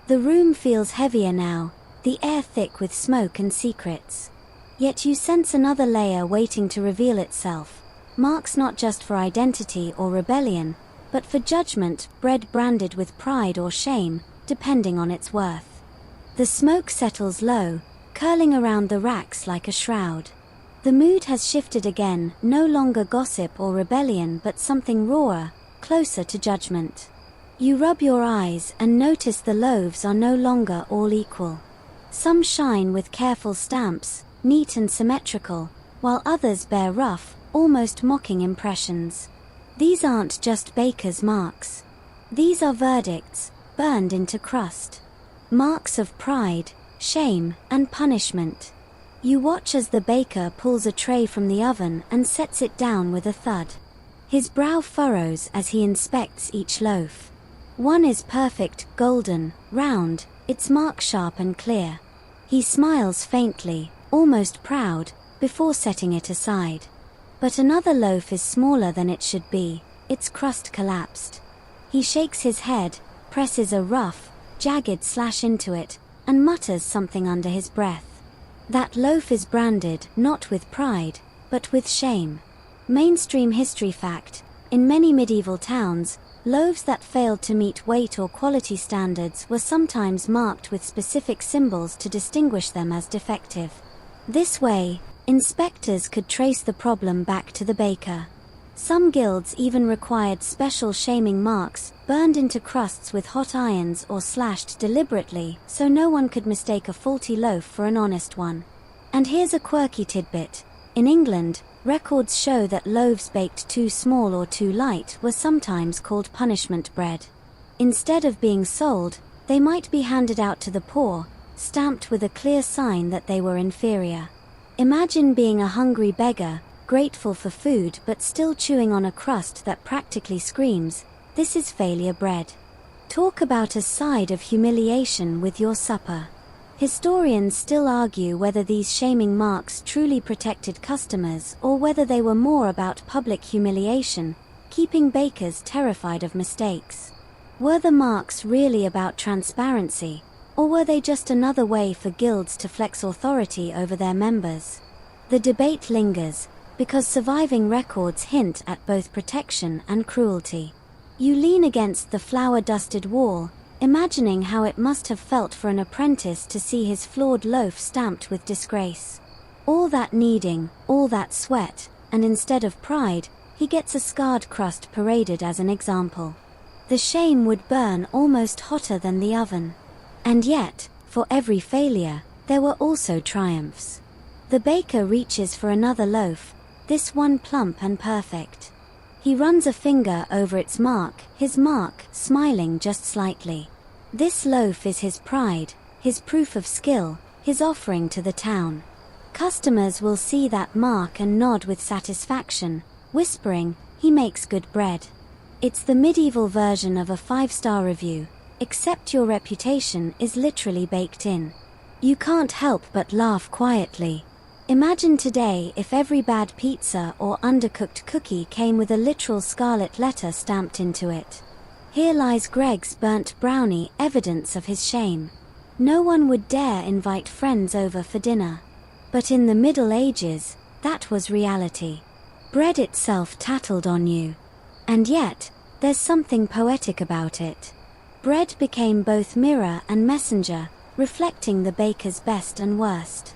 The room feels heavier now, the air thick with smoke and secrets. Yet you sense another layer waiting to reveal itself. Marks not just for identity or rebellion, but for judgment, bread branded with pride or shame, depending on its worth. The smoke settles low, curling around the racks like a shroud. The mood has shifted again, no longer gossip or rebellion but something rawer, closer to judgment. You rub your eyes and notice the loaves are no longer all equal. Some shine with careful stamps, neat and symmetrical, while others bear rough, almost mocking impressions. These aren't just baker's marks. These are verdicts, burned into crust. Marks of pride, shame, and punishment. You watch as the baker pulls a tray from the oven and sets it down with a thud. His brow furrows as he inspects each loaf. One is perfect, golden, round, its mark sharp and clear. He smiles faintly, almost proud, before setting it aside. But another loaf is smaller than it should be, its crust collapsed. He shakes his head, presses a rough, jagged slash into it, and mutters something under his breath. That loaf is branded not with pride, but with shame. Mainstream history fact: in many medieval towns, loaves that failed to meet weight or quality standards were sometimes marked with specific symbols to distinguish them as defective. This way, inspectors could trace the problem back to the baker. Some guilds even required special shaming marks, burned into crusts with hot irons or slashed deliberately, so no one could mistake a faulty loaf for an honest one. And here's a quirky tidbit. In England, records show that loaves baked too small or too light were sometimes called punishment bread. Instead of being sold, they might be handed out to the poor, stamped with a clear sign that they were inferior. Imagine being a hungry beggar, grateful for food but still chewing on a crust that practically screams, "This is failure bread." Talk about a side of humiliation with your supper. Historians still argue whether these shaming marks truly protected customers or whether they were more about public humiliation, keeping bakers terrified of mistakes. Were the marks really about transparency, or were they just another way for guilds to flex authority over their members? The debate lingers, because surviving records hint at both protection and cruelty. You lean against the flour-dusted wall, imagining how it must have felt for an apprentice to see his flawed loaf stamped with disgrace. All that kneading, all that sweat, and instead of pride, he gets a scarred crust paraded as an example. The shame would burn almost hotter than the oven. And yet, for every failure, there were also triumphs. The baker reaches for another loaf, this one plump and perfect. He runs a finger over its mark, his mark, smiling just slightly. This loaf is his pride, his proof of skill, his offering to the town. Customers will see that mark and nod with satisfaction, whispering, "He makes good bread." It's the medieval version of a 5-star review, except your reputation is literally baked in. You can't help but laugh quietly. Imagine today if every bad pizza or undercooked cookie came with a literal scarlet letter stamped into it. "Here lies Greg's burnt brownie, evidence of his shame." No one would dare invite friends over for dinner. But in the Middle Ages, that was reality. Bread itself tattled on you. And yet, there's something poetic about it. Bread became both mirror and messenger, reflecting the baker's best and worst.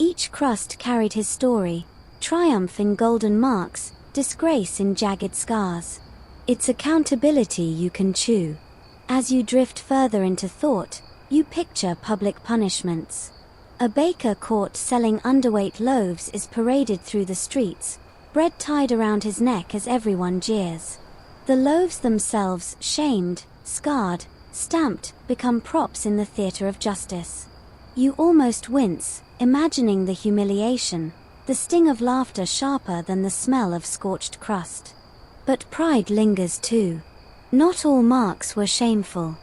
Each crust carried his story, triumph in golden marks, disgrace in jagged scars. It's accountability you can chew. As you drift further into thought, you picture public punishments. A baker caught selling underweight loaves is paraded through the streets, bread tied around his neck as everyone jeers. The loaves themselves, shamed, scarred, stamped, become props in the theater of justice. You almost wince, imagining the humiliation, the sting of laughter sharper than the smell of scorched crust. But pride lingers too. Not all marks were shameful.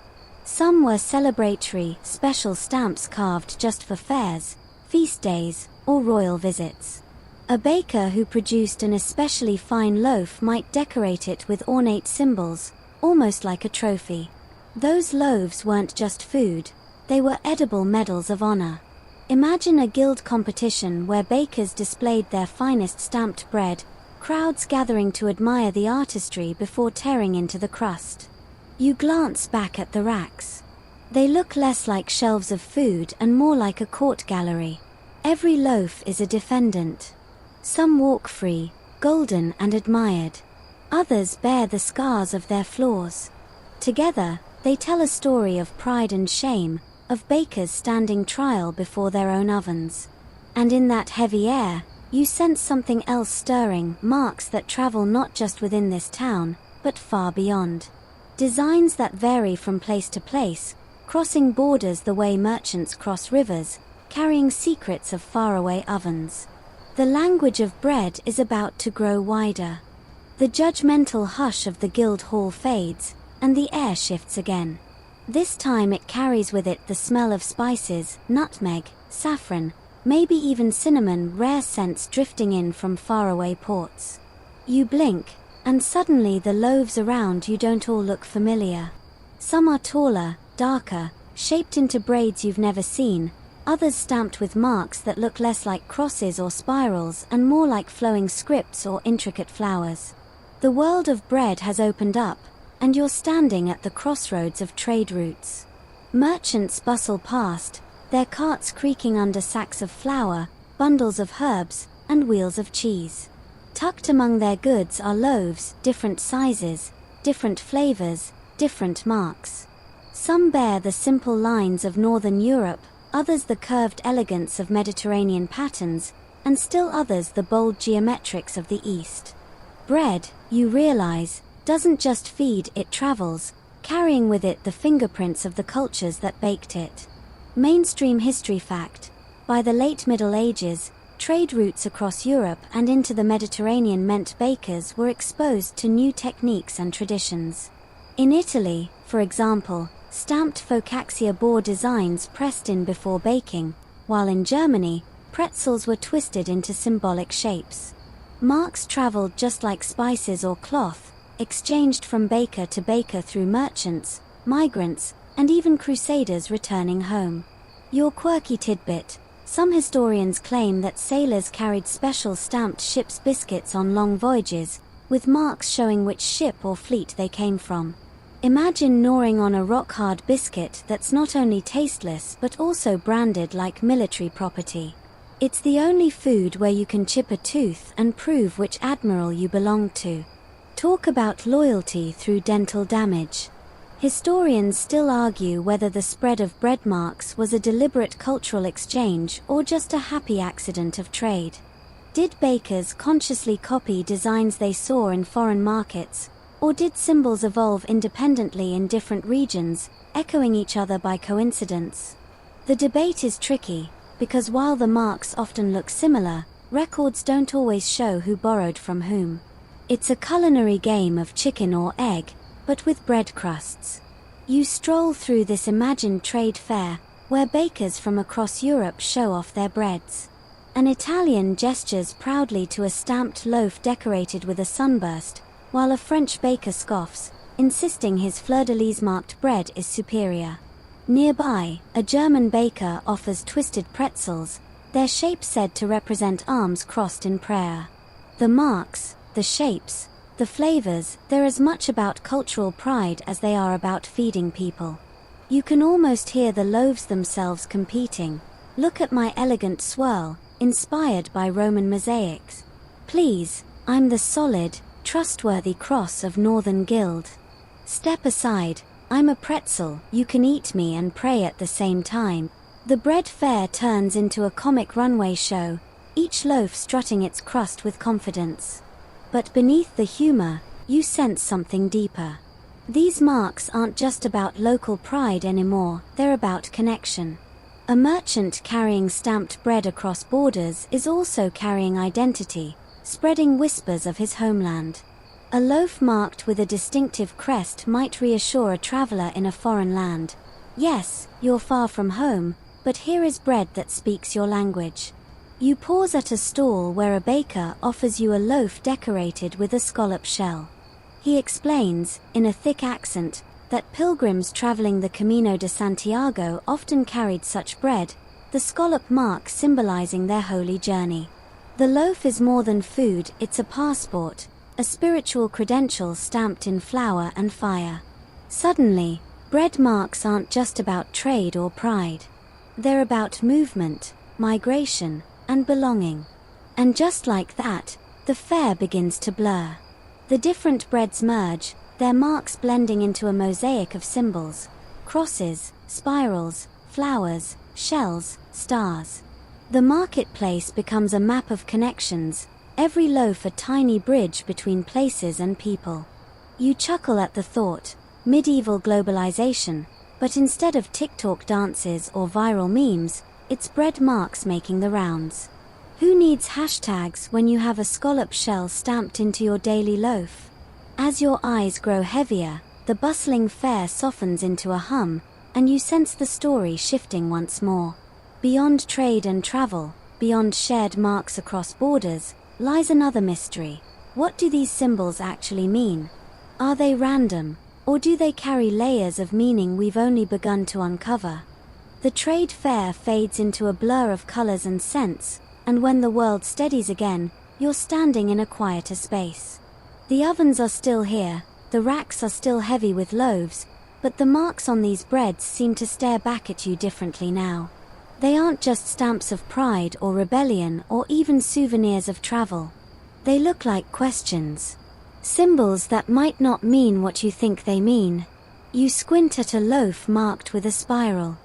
Some were celebratory, special stamps carved just for fairs, feast days, or royal visits. A baker who produced an especially fine loaf might decorate it with ornate symbols, almost like a trophy. Those loaves weren't just food, they were edible medals of honor. Imagine a guild competition where bakers displayed their finest stamped bread, crowds gathering to admire the artistry before tearing into the crust. You glance back at the racks. They look less like shelves of food and more like a court gallery. Every loaf is a defendant. Some walk free, golden and admired. Others bear the scars of their flaws. Together, they tell a story of pride and shame, of bakers standing trial before their own ovens. And in that heavy air, you sense something else stirring, marks that travel not just within this town, but far beyond. Designs that vary from place to place, crossing borders the way merchants cross rivers, carrying secrets of faraway ovens. The language of bread is about to grow wider. The judgmental hush of the guild hall fades, and the air shifts again. This time it carries with it the smell of spices, nutmeg, saffron, maybe even cinnamon, rare scents drifting in from faraway ports. You blink, and suddenly the loaves around you don't all look familiar. Some are taller, darker, shaped into braids you've never seen, others stamped with marks that look less like crosses or spirals and more like flowing scripts or intricate flowers. The world of bread has opened up, and you're standing at the crossroads of trade routes. Merchants bustle past, their carts creaking under sacks of flour, bundles of herbs, and wheels of cheese. Tucked among their goods are loaves, different sizes, different flavors, different marks. Some bear the simple lines of Northern Europe, others the curved elegance of Mediterranean patterns, and still others the bold geometrics of the East. Bread, you realize, doesn't just feed, it travels, carrying with it the fingerprints of the cultures that baked it. Mainstream history fact: by the late Middle Ages, trade routes across Europe and into the Mediterranean meant bakers were exposed to new techniques and traditions. In Italy, for example, stamped focaccia bore designs pressed in before baking, while in Germany, pretzels were twisted into symbolic shapes. Marks traveled just like spices or cloth, exchanged from baker to baker through merchants, migrants, and even crusaders returning home. Your quirky tidbit: some historians claim that sailors carried special stamped ship's biscuits on long voyages, with marks showing which ship or fleet they came from. Imagine gnawing on a rock-hard biscuit that's not only tasteless but also branded like military property. It's the only food where you can chip a tooth and prove which admiral you belonged to. Talk about loyalty through dental damage. Historians still argue whether the spread of bread marks was a deliberate cultural exchange or just a happy accident of trade. Did bakers consciously copy designs they saw in foreign markets, or did symbols evolve independently in different regions, echoing each other by coincidence? The debate is tricky, because while the marks often look similar, records don't always show who borrowed from whom. It's a culinary game of chicken or egg, but with bread crusts. You stroll through this imagined trade fair, where bakers from across Europe show off their breads. An Italian gestures proudly to a stamped loaf decorated with a sunburst, while a French baker scoffs, insisting his fleur-de-lis-marked bread is superior. Nearby, a German baker offers twisted pretzels, their shape said to represent arms crossed in prayer. The marks, the shapes, the flavors, they're as much about cultural pride as they are about feeding people. You can almost hear the loaves themselves competing. Look at my elegant swirl, inspired by Roman mosaics. Please, I'm the solid, trustworthy cross of Northern Guild. Step aside, I'm a pretzel, you can eat me and pray at the same time. The bread fair turns into a comic runway show, each loaf strutting its crust with confidence. But beneath the humor, you sense something deeper. These marks aren't just about local pride anymore, they're about connection. A merchant carrying stamped bread across borders is also carrying identity, spreading whispers of his homeland. A loaf marked with a distinctive crest might reassure a traveler in a foreign land. Yes, you're far from home, but here is bread that speaks your language. You pause at a stall where a baker offers you a loaf decorated with a scallop shell. He explains, in a thick accent, that pilgrims traveling the Camino de Santiago often carried such bread, the scallop mark symbolizing their holy journey. The loaf is more than food, it's a passport, a spiritual credential stamped in flour and fire. Suddenly, bread marks aren't just about trade or pride. They're about movement, migration, and belonging. And just like that, the fare begins to blur. The different breads merge, their marks blending into a mosaic of symbols: crosses, spirals, flowers, shells, stars. The marketplace becomes a map of connections, every loaf a tiny bridge between places and people. You chuckle at the thought, medieval globalization, but instead of TikTok dances or viral memes, it's bread marks making the rounds. Who needs hashtags when you have a scallop shell stamped into your daily loaf? As your eyes grow heavier, the bustling fare softens into a hum, and you sense the story shifting once more. Beyond trade and travel, beyond shared marks across borders, lies another mystery. What do these symbols actually mean? Are they random, or do they carry layers of meaning we've only begun to uncover? The trade fair fades into a blur of colors and scents, and when the world steadies again, you're standing in a quieter space. The ovens are still here, the racks are still heavy with loaves, but the marks on these breads seem to stare back at you differently now. They aren't just stamps of pride or rebellion or even souvenirs of travel. They look like questions. Symbols that might not mean what you think they mean. You squint at a loaf marked with a spiral.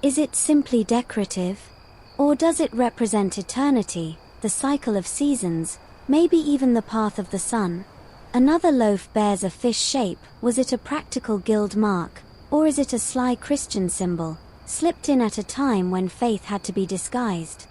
Is it simply decorative? Or does it represent eternity, the cycle of seasons, maybe even the path of the sun? Another loaf bears a fish shape. Was it a practical guild mark, or is it a sly Christian symbol, slipped in at a time when faith had to be disguised?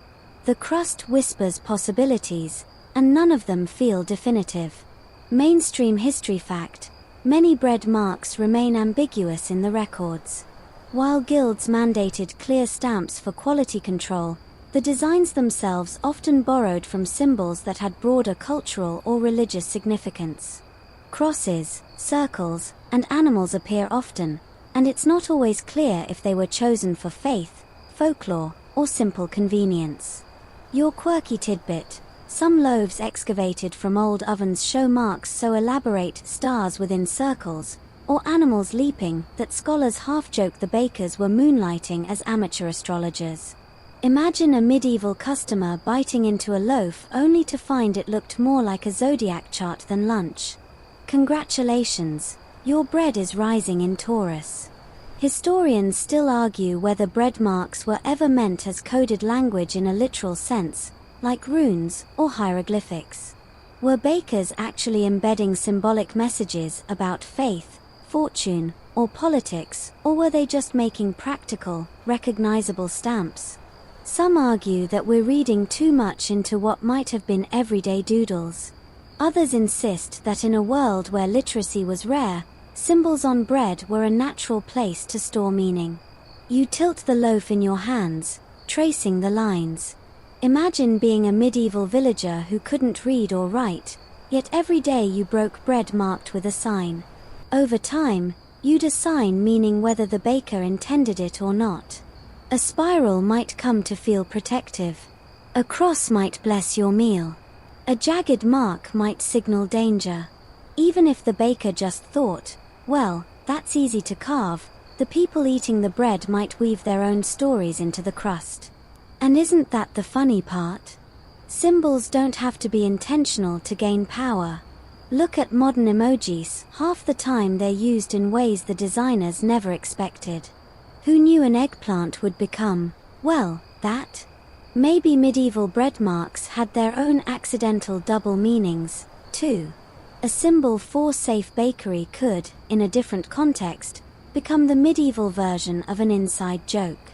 The crust whispers possibilities, and none of them feel definitive. Mainstream history fact: many bread marks remain ambiguous in the records. While guilds mandated clear stamps for quality control, the designs themselves often borrowed from symbols that had broader cultural or religious significance. Crosses, circles, and animals appear often, and it's not always clear if they were chosen for faith, folklore, or simple convenience. Your quirky tidbit: some loaves excavated from old ovens show marks so elaborate, stars within circles, or animals leaping, that scholars half-joke the bakers were moonlighting as amateur astrologers. Imagine a medieval customer biting into a loaf only to find it looked more like a zodiac chart than lunch. Congratulations, your bread is rising in Taurus. Historians still argue whether bread marks were ever meant as coded language in a literal sense, like runes or hieroglyphics. Were bakers actually embedding symbolic messages about faith, fortune, or politics, or were they just making practical, recognizable stamps? Some argue that we're reading too much into what might have been everyday doodles. Others insist that in a world where literacy was rare, symbols on bread were a natural place to store meaning. You tilt the loaf in your hands, tracing the lines. Imagine being a medieval villager who couldn't read or write, yet every day you broke bread marked with a sign. Over time, you'd assign meaning whether the baker intended it or not. A spiral might come to feel protective. A cross might bless your meal. A jagged mark might signal danger. Even if the baker just thought, well, that's easy to carve, the people eating the bread might weave their own stories into the crust. And isn't that the funny part? Symbols don't have to be intentional to gain power. Look at modern emojis, half the time they're used in ways the designers never expected. Who knew an eggplant would become, well, that? Maybe medieval bread marks had their own accidental double meanings, too. A symbol for safe bakery could, in a different context, become the medieval version of an inside joke.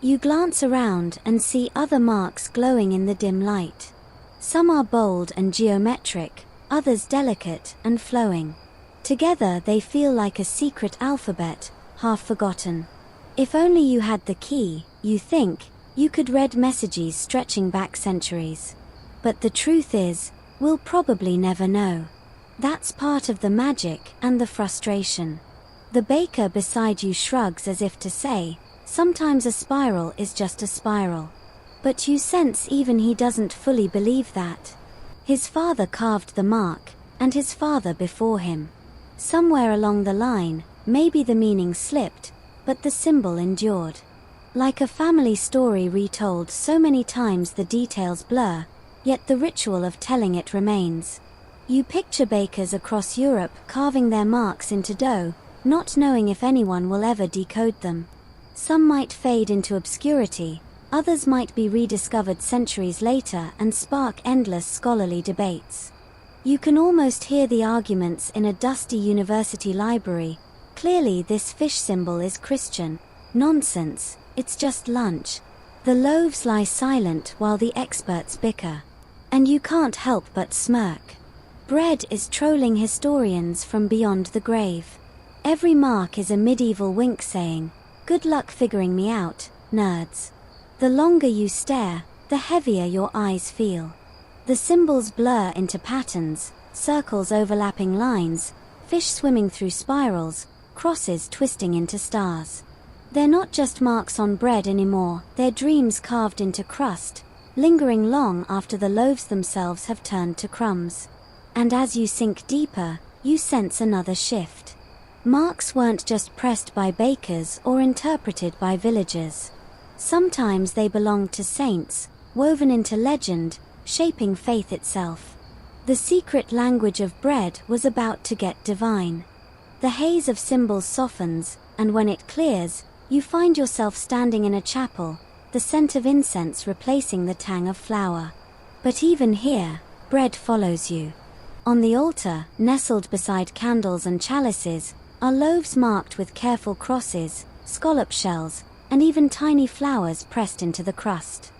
You glance around and see other marks glowing in the dim light. Some are bold and geometric, others delicate and flowing. Together they feel like a secret alphabet, half forgotten. If only you had the key, you think, you could read messages stretching back centuries. But the truth is, we'll probably never know. That's part of the magic and the frustration. The baker beside you shrugs as if to say, sometimes a spiral is just a spiral. But you sense even he doesn't fully believe that. His father carved the mark, and his father before him. Somewhere along the line, maybe the meaning slipped, but the symbol endured. Like a family story retold so many times the details blur, yet the ritual of telling it remains. You picture bakers across Europe carving their marks into dough, not knowing if anyone will ever decode them. Some might fade into obscurity, others might be rediscovered centuries later and spark endless scholarly debates. You can almost hear the arguments in a dusty university library. Clearly this fish symbol is Christian. Nonsense, it's just lunch. The loaves lie silent while the experts bicker. And you can't help but smirk. Bread is trolling historians from beyond the grave. Every mark is a medieval wink saying, "Good luck figuring me out, nerds." The longer you stare, the heavier your eyes feel. The symbols blur into patterns, circles overlapping lines, fish swimming through spirals, crosses twisting into stars. They're not just marks on bread anymore, they're dreams carved into crust, lingering long after the loaves themselves have turned to crumbs. And as you sink deeper, you sense another shift. Marks weren't just pressed by bakers or interpreted by villagers. Sometimes they belonged to saints, woven into legend, shaping faith itself. The secret language of bread was about to get divine. The haze of symbols softens, and when it clears, you find yourself standing in a chapel, the scent of incense replacing the tang of flour. But even here, bread follows you. On the altar, nestled beside candles and chalices, are loaves marked with careful crosses, scallop shells, and even tiny flowers pressed into the crust.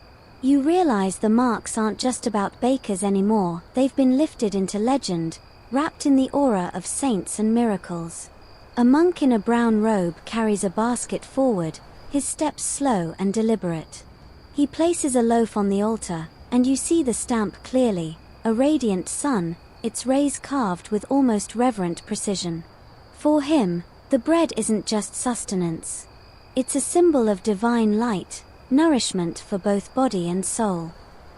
You realize the marks aren't just about bakers anymore, they've been lifted into legend, wrapped in the aura of saints and miracles. A monk in a brown robe carries a basket forward, his steps slow and deliberate. He places a loaf on the altar, and you see the stamp clearly, a radiant sun, its rays carved with almost reverent precision. For him, the bread isn't just sustenance. It's a symbol of divine light, nourishment for both body and soul.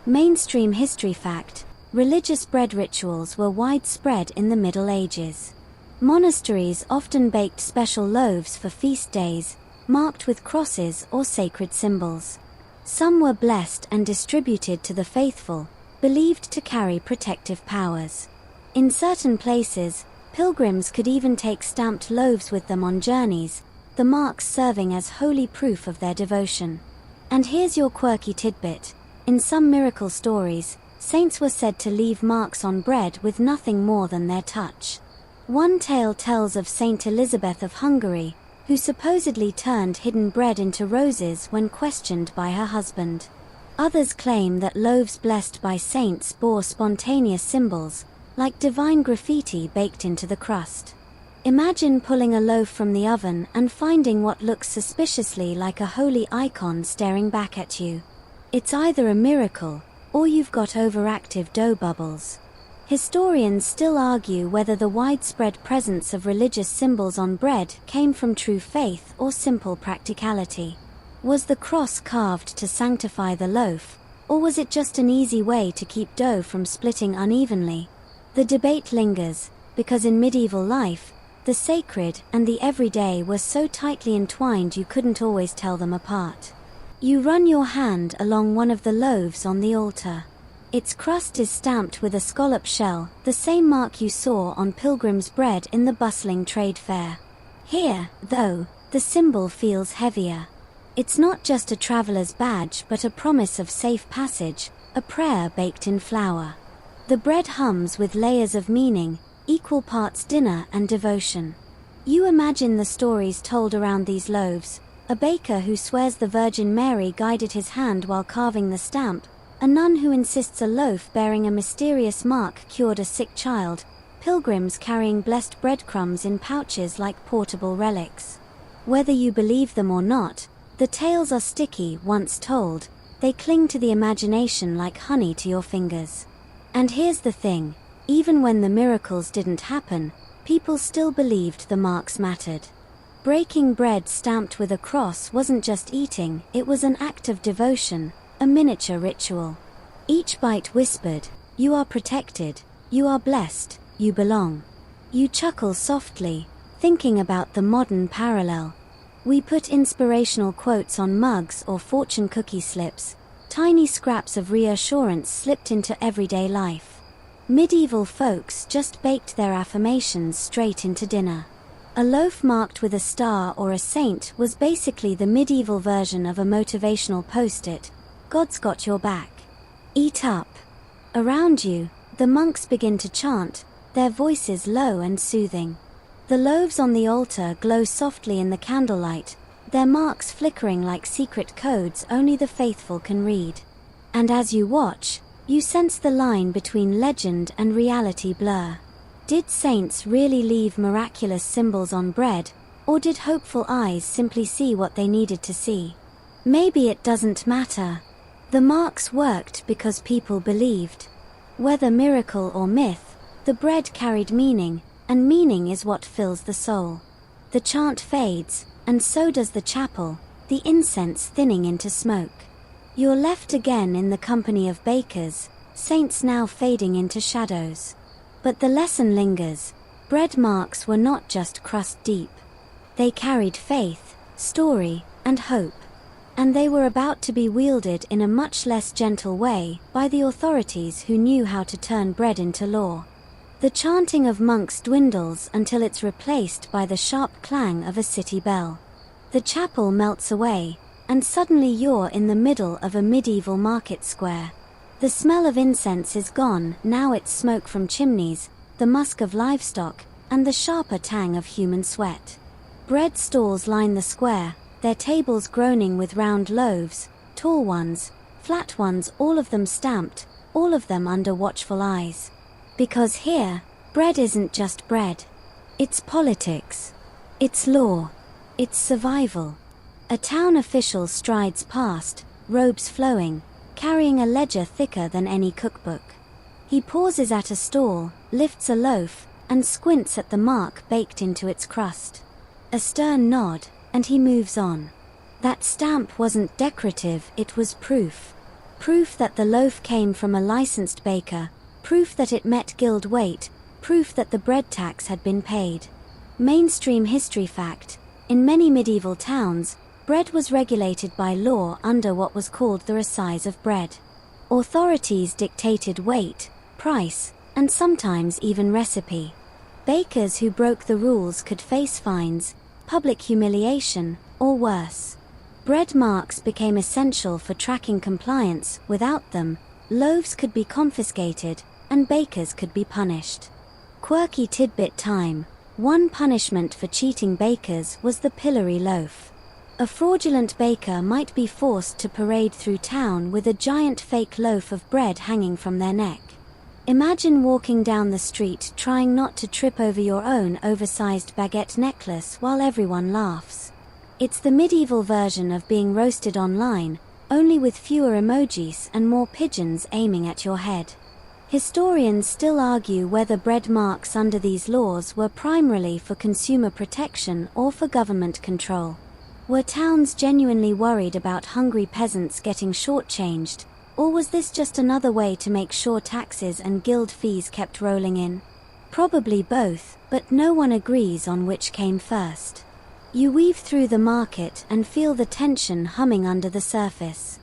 Mainstream history fact: religious bread rituals were widespread in the Middle Ages. Monasteries often baked special loaves for feast days, marked with crosses or sacred symbols. Some were blessed and distributed to the faithful, believed to carry protective powers. In certain places, pilgrims could even take stamped loaves with them on journeys, the marks serving as holy proof of their devotion. And here's your quirky tidbit: in some miracle stories, saints were said to leave marks on bread with nothing more than their touch. One tale tells of Saint Elizabeth of Hungary, who supposedly turned hidden bread into roses when questioned by her husband. Others claim that loaves blessed by saints bore spontaneous symbols, like divine graffiti baked into the crust. Imagine pulling a loaf from the oven and finding what looks suspiciously like a holy icon staring back at you. It's either a miracle, or you've got overactive dough bubbles. Historians still argue whether the widespread presence of religious symbols on bread came from true faith or simple practicality. Was the cross carved to sanctify the loaf, or was it just an easy way to keep dough from splitting unevenly? The debate lingers, because in medieval life, the sacred and the everyday were so tightly entwined you couldn't always tell them apart. You run your hand along one of the loaves on the altar. Its crust is stamped with a scallop shell, the same mark you saw on pilgrim's bread in the bustling trade fair. Here, though, the symbol feels heavier. It's not just a traveler's badge but a promise of safe passage, a prayer baked in flour. The bread hums with layers of meaning, equal parts dinner and devotion. You imagine the stories told around these loaves: a baker who swears the Virgin Mary guided his hand while carving the stamp, a nun who insists a loaf bearing a mysterious mark cured a sick child, pilgrims carrying blessed breadcrumbs in pouches like portable relics. Whether you believe them or not, the tales are sticky once told, they cling to the imagination like honey to your fingers. And here's the thing: even when the miracles didn't happen, people still believed the marks mattered. Breaking bread stamped with a cross wasn't just eating, it was an act of devotion, a miniature ritual. Each bite whispered, "You are protected, you are blessed, you belong." You chuckle softly, thinking about the modern parallel. We put inspirational quotes on mugs or fortune cookie slips, Tiny scraps of reassurance slipped into everyday life. Medieval folks just baked their affirmations straight into dinner. A loaf marked with a star or a saint was basically the medieval version of a motivational post-it. God's got your back. Eat up. Around you, the monks begin to chant, their voices low and soothing. The loaves on the altar glow softly in the candlelight, their marks flickering like secret codes only the faithful can read. And as you watch, you sense the line between legend and reality blur. Did saints really leave miraculous symbols on bread, or did hopeful eyes simply see what they needed to see? Maybe it doesn't matter. The marks worked because people believed. Whether miracle or myth, the bread carried meaning, and meaning is what fills the soul. The chant fades, and so does the chapel, the incense thinning into smoke. You're left again in the company of bakers, saints now fading into shadows. But the lesson lingers. Bread marks were not just crust deep. They carried faith, story, and hope. And they were about to be wielded in a much less gentle way by the authorities who knew how to turn bread into law. The chanting of monks dwindles until it's replaced by the sharp clang of a city bell. The chapel melts away, and suddenly you're in the middle of a medieval market square. The smell of incense is gone, now it's smoke from chimneys, the musk of livestock, and the sharper tang of human sweat. Bread stalls line the square, their tables groaning with round loaves, tall ones, flat ones, all of them stamped, all of them under watchful eyes. Because here, bread isn't just bread. It's politics. It's law. It's survival. A town official strides past, robes flowing, carrying a ledger thicker than any cookbook. He pauses at a stall, lifts a loaf, and squints at the mark baked into its crust. A stern nod, and he moves on. That stamp wasn't decorative, it was proof. Proof that the loaf came from a licensed baker, proof that it met guild weight, proof that the bread tax had been paid. Mainstream history fact: in many medieval towns, bread was regulated by law under what was called the assize of bread. Authorities dictated weight, price, and sometimes even recipe. Bakers who broke the rules could face fines, public humiliation, or worse. Bread marks became essential for tracking compliance. Without them, loaves could be confiscated, and bakers could be punished. Quirky tidbit time: one punishment for cheating bakers was the pillory loaf. A fraudulent baker might be forced to parade through town with a giant fake loaf of bread hanging from their neck. Imagine walking down the street trying not to trip over your own oversized baguette necklace while everyone laughs. It's the medieval version of being roasted online, only with fewer emojis and more pigeons aiming at your head. Historians still argue whether bread marks under these laws were primarily for consumer protection or for government control. Were towns genuinely worried about hungry peasants getting shortchanged, or was this just another way to make sure taxes and guild fees kept rolling in? Probably both, but no one agrees on which came first. You weave through the market and feel the tension humming under the surface.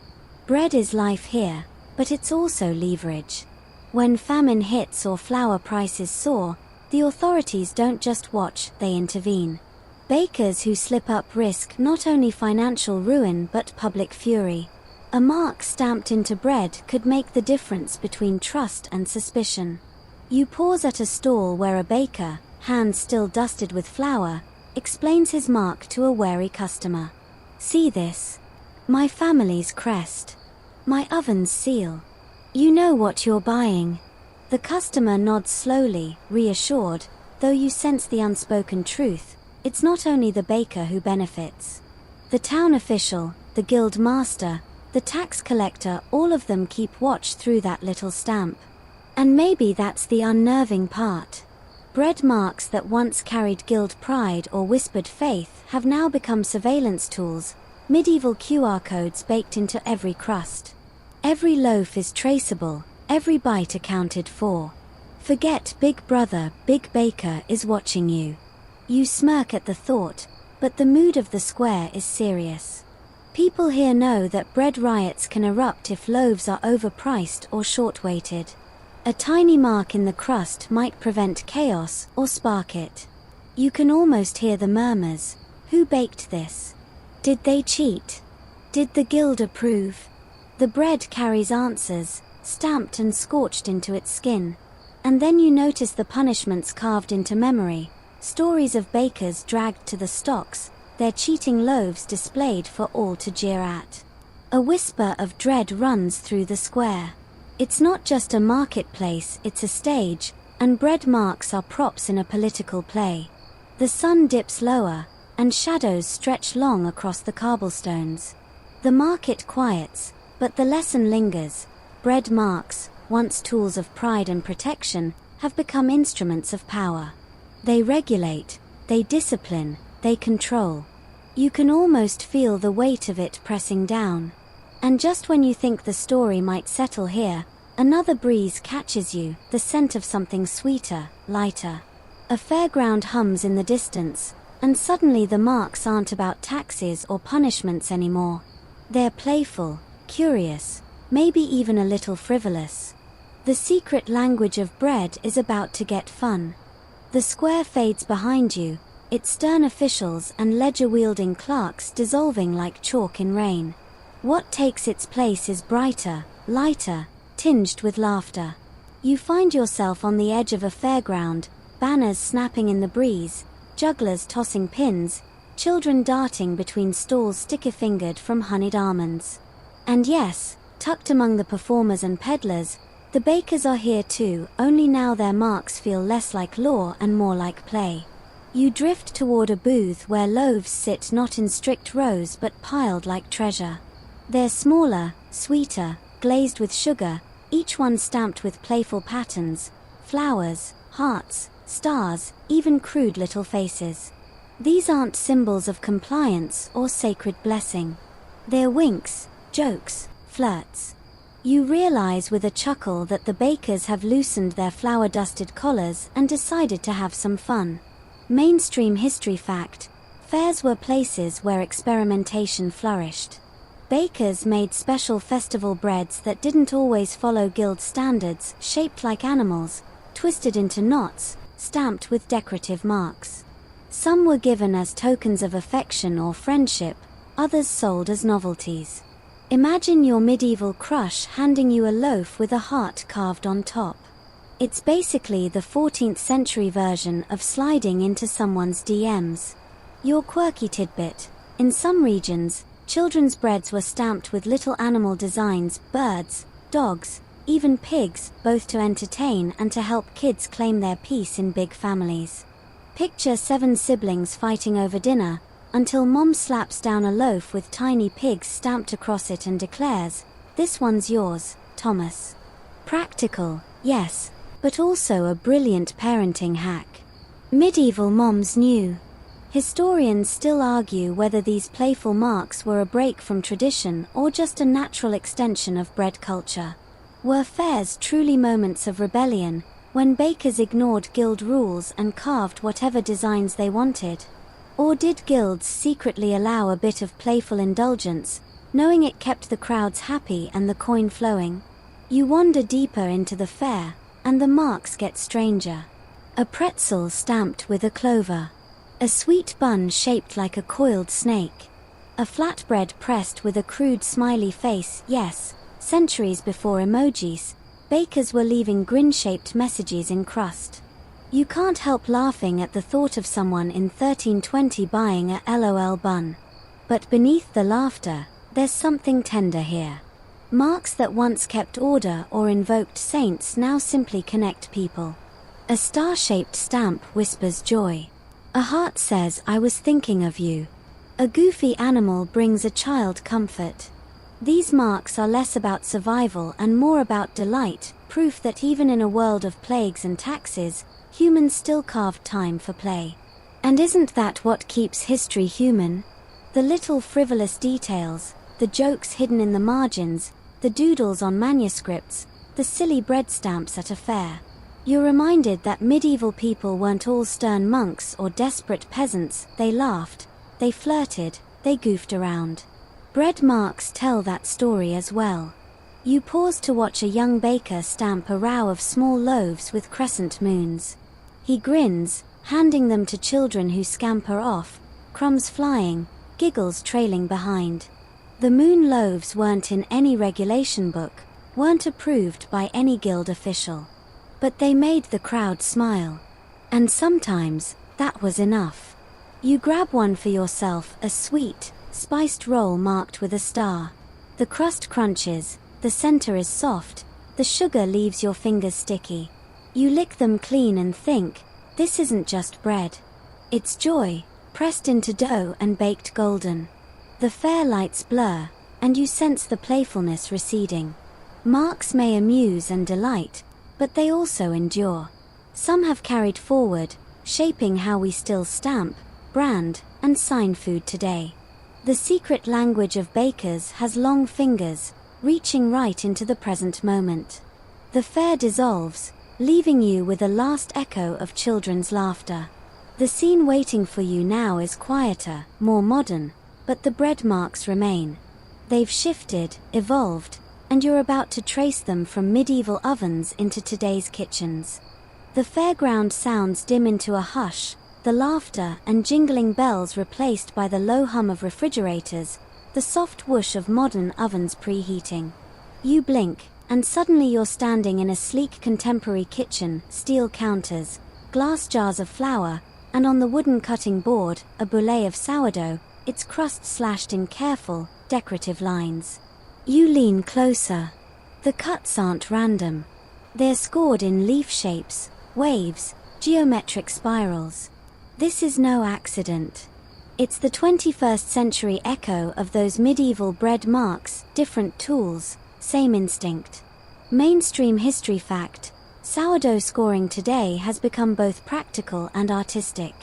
Bread is life here, but it's also leverage. When famine hits or flour prices soar, the authorities don't just watch, they intervene. Bakers who slip up risk not only financial ruin but public fury. A mark stamped into bread could make the difference between trust and suspicion. You pause at a stall where a baker, hands still dusted with flour, explains his mark to a wary customer. See this? My family's crest. My oven's seal. You know what you're buying. The customer nods slowly, reassured, though you sense the unspoken truth. It's not only the baker who benefits. The town official, the guild master, the tax collector, all of them keep watch through that little stamp. And maybe that's the unnerving part. Bread marks that once carried guild pride or whispered faith have now become surveillance tools, medieval QR codes baked into every crust. Every loaf is traceable, every bite accounted for. Forget Big Brother, Big Baker is watching you. You smirk at the thought, but the mood of the square is serious. People here know that bread riots can erupt if loaves are overpriced or short-weighted. A tiny mark in the crust might prevent chaos or spark it. You can almost hear the murmurs. Who baked this? Did they cheat? Did the guild approve? The bread carries answers, stamped and scorched into its skin. And then you notice the punishments carved into memory, stories of bakers dragged to the stocks, their cheating loaves displayed for all to jeer at. A whisper of dread runs through the square. It's not just a marketplace, it's a stage, and bread marks are props in a political play. The sun dips lower, and shadows stretch long across the cobblestones. The market quiets, but the lesson lingers. Bread marks, once tools of pride and protection, have become instruments of power. They regulate, they discipline, they control. You can almost feel the weight of it pressing down. And just when you think the story might settle here, another breeze catches you, the scent of something sweeter, lighter. A fairground hums in the distance, and suddenly the marks aren't about taxes or punishments anymore. They're playful, curious, maybe even a little frivolous. The secret language of bread is about to get fun. The square fades behind you, its stern officials and ledger-wielding clerks dissolving like chalk in rain. What takes its place is brighter, lighter, tinged with laughter. You find yourself on the edge of a fairground, banners snapping in the breeze, jugglers tossing pins, children darting between stalls sticky-fingered from honeyed almonds. And yes, tucked among the performers and peddlers, the bakers are here too, only now their marks feel less like law and more like play. You drift toward a booth where loaves sit not in strict rows but piled like treasure. They're smaller, sweeter, glazed with sugar, each one stamped with playful patterns, flowers, hearts, stars, even crude little faces. These aren't symbols of compliance or sacred blessing. They're winks, jokes, flirts. You realize with a chuckle that the bakers have loosened their flour-dusted collars and decided to have some fun. Mainstream history fact: fairs were places where experimentation flourished. Bakers made special festival breads that didn't always follow guild standards, shaped like animals, twisted into knots, stamped with decorative marks. Some were given as tokens of affection or friendship, others sold as novelties. Imagine your medieval crush handing you a loaf with a heart carved on top. It's basically the 14th century version of sliding into someone's DMs. Your quirky tidbit: in some regions, children's breads were stamped with little animal designs, birds, dogs, even pigs, both to entertain and to help kids claim their piece in big families. Picture 7 siblings fighting over dinner, until mom slaps down a loaf with tiny pigs stamped across it and declares, "This one's yours, Thomas." Practical, yes, but also a brilliant parenting hack. Medieval moms knew. Historians still argue whether these playful marks were a break from tradition or just a natural extension of bread culture. Were fairs truly moments of rebellion, when bakers ignored guild rules and carved whatever designs they wanted? Or did guilds secretly allow a bit of playful indulgence, knowing it kept the crowds happy and the coin flowing? You wander deeper into the fair, and the marks get stranger. A pretzel stamped with a clover. A sweet bun shaped like a coiled snake. A flatbread pressed with a crude smiley face. Yes, centuries before emojis, bakers were leaving grin-shaped messages in crust. You can't help laughing at the thought of someone in 1320 buying a LOL bun. But beneath the laughter, there's something tender here. Marks that once kept order or invoked saints now simply connect people. A star-shaped stamp whispers joy. A heart says, "I was thinking of you." A goofy animal brings a child comfort. These marks are less about survival and more about delight, proof that even in a world of plagues and taxes, humans still carved time for play. And isn't that what keeps history human? The little frivolous details, the jokes hidden in the margins, the doodles on manuscripts, the silly bread stamps at a fair. You're reminded that medieval people weren't all stern monks or desperate peasants. They laughed, they flirted, they goofed around. Bread marks tell that story as well. You pause to watch a young baker stamp a row of small loaves with crescent moons. He grins, handing them to children who scamper off, crumbs flying, giggles trailing behind. The moon loaves weren't in any regulation book, weren't approved by any guild official. But they made the crowd smile. And sometimes, that was enough. You grab one for yourself, a sweet, spiced roll marked with a star. The crust crunches, the center is soft, the sugar leaves your fingers sticky. You lick them clean and think, this isn't just bread. It's joy, pressed into dough and baked golden. The fair lights blur, and you sense the playfulness receding. Marks may amuse and delight, but they also endure. Some have carried forward, shaping how we still stamp, brand, and sign food today. The secret language of bakers has long fingers, reaching right into the present moment. The fare dissolves, leaving you with a last echo of children's laughter. The scene waiting for you now is quieter, more modern, but the bread marks remain. They've shifted, evolved, and you're about to trace them from medieval ovens into today's kitchens. The fairground sounds dim into a hush, the laughter and jingling bells replaced by the low hum of refrigerators, the soft whoosh of modern ovens preheating. You blink, and suddenly you're standing in a sleek contemporary kitchen, steel counters, glass jars of flour, and on the wooden cutting board, a boulet of sourdough, its crust slashed in careful, decorative lines. You lean closer. The cuts aren't random. They're scored in leaf shapes, waves, geometric spirals. This is no accident. It's the 21st century echo of those medieval bread marks, different tools, same instinct. Mainstream history fact: sourdough scoring today has become both practical and artistic.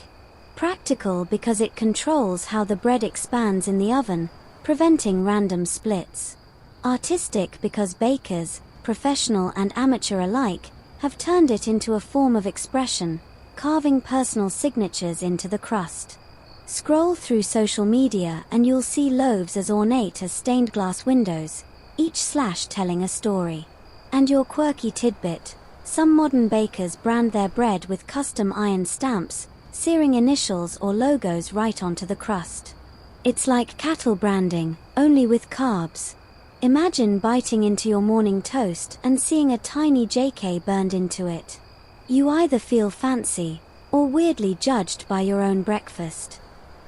Practical because it controls how the bread expands in the oven, preventing random splits. Artistic because bakers, professional and amateur alike, have turned it into a form of expression, carving personal signatures into the crust. Scroll through social media and you'll see loaves as ornate as stained glass windows, each slash telling a story. And your quirky tidbit: some modern bakers brand their bread with custom iron stamps, searing initials or logos right onto the crust. It's like cattle branding, only with carbs. Imagine biting into your morning toast and seeing a tiny JK burned into it. You either feel fancy, or weirdly judged by your own breakfast.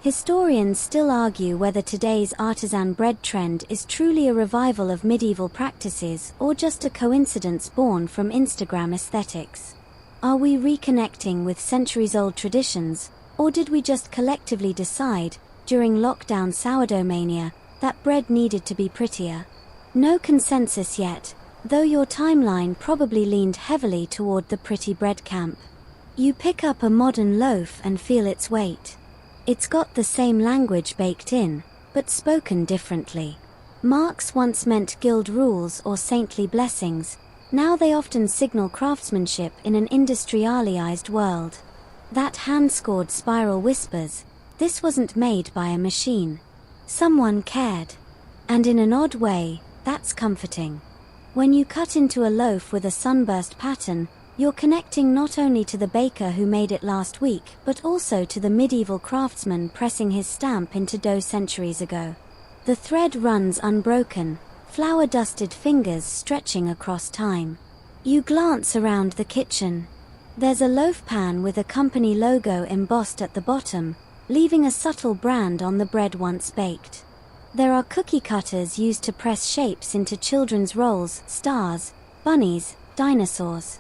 Historians still argue whether today's artisan bread trend is truly a revival of medieval practices or just a coincidence born from Instagram aesthetics. Are we reconnecting with centuries-old traditions, or did we just collectively decide, during lockdown sourdough mania, that bread needed to be prettier? No consensus yet, though your timeline probably leaned heavily toward the pretty bread camp. You pick up a modern loaf and feel its weight. It's got the same language baked in, but spoken differently. Marks once meant guild rules or saintly blessings, now they often signal craftsmanship in an industrialized world. That hand-scored spiral whispers, this wasn't made by a machine. Someone cared. And in an odd way, that's comforting. When you cut into a loaf with a sunburst pattern, you're connecting not only to the baker who made it last week, but also to the medieval craftsman pressing his stamp into dough centuries ago. The thread runs unbroken, flour-dusted fingers stretching across time. You glance around the kitchen. There's a loaf pan with a company logo embossed at the bottom, leaving a subtle brand on the bread once baked. There are cookie cutters used to press shapes into children's rolls, stars, bunnies, dinosaurs.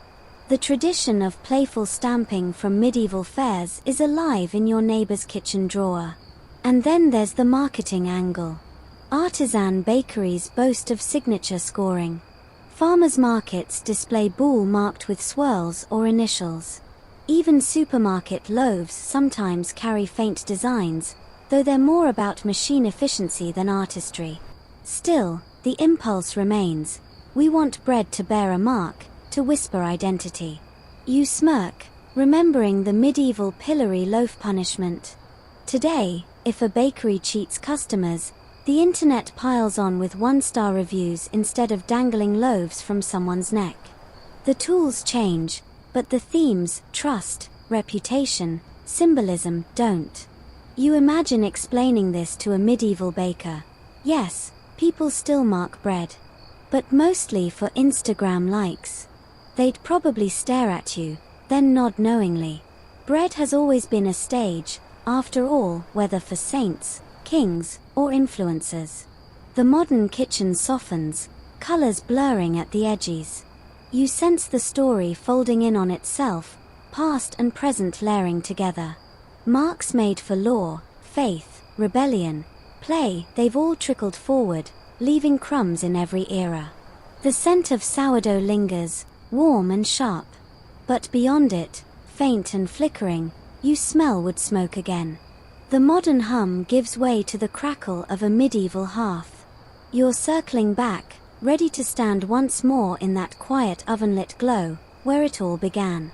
The tradition of playful stamping from medieval fairs is alive in your neighbor's kitchen drawer. And then there's the marketing angle. Artisan bakeries boast of signature scoring. Farmers' markets display boule marked with swirls or initials. Even supermarket loaves sometimes carry faint designs, though they're more about machine efficiency than artistry. Still, the impulse remains. We want bread to bear a mark, to whisper identity. You smirk, remembering the medieval pillory loaf punishment. Today, if a bakery cheats customers, The internet piles on with one-star reviews instead of dangling loaves from someone's neck. The tools change, but the themes, trust, reputation, symbolism, don't. You imagine explaining this to a medieval baker. Yes, people still mark bread. But mostly for Instagram likes. They'd probably stare at you, then nod knowingly. Bread has always been a stage, after all, whether for saints, kings, or influencers. The modern kitchen softens, colors blurring at the edges. You sense the story folding in on itself, past and present layering together. Marks made for law, faith, rebellion, play, they've all trickled forward, leaving crumbs in every era. The scent of sourdough lingers, warm and sharp. But beyond it, faint and flickering, you smell wood smoke again. The modern hum gives way to the crackle of a medieval hearth. You're circling back, ready to stand once more in that quiet oven-lit glow, where it all began.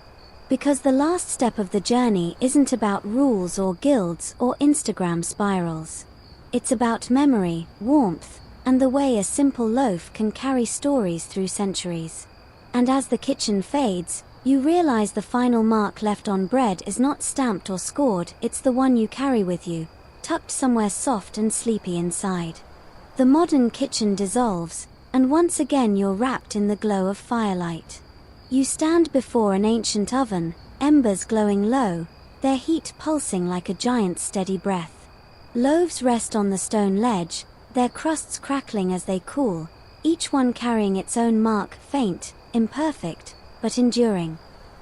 Because the last step of the journey isn't about rules or guilds or Instagram spirals. It's about memory, warmth, and the way a simple loaf can carry stories through centuries. And as the kitchen fades, you realize the final mark left on bread is not stamped or scored, it's the one you carry with you, tucked somewhere soft and sleepy inside. The modern kitchen dissolves, and once again you're wrapped in the glow of firelight. You stand before an ancient oven, embers glowing low, their heat pulsing like a giant's steady breath. Loaves rest on the stone ledge, their crusts crackling as they cool, each one carrying its own mark, faint, imperfect, but enduring.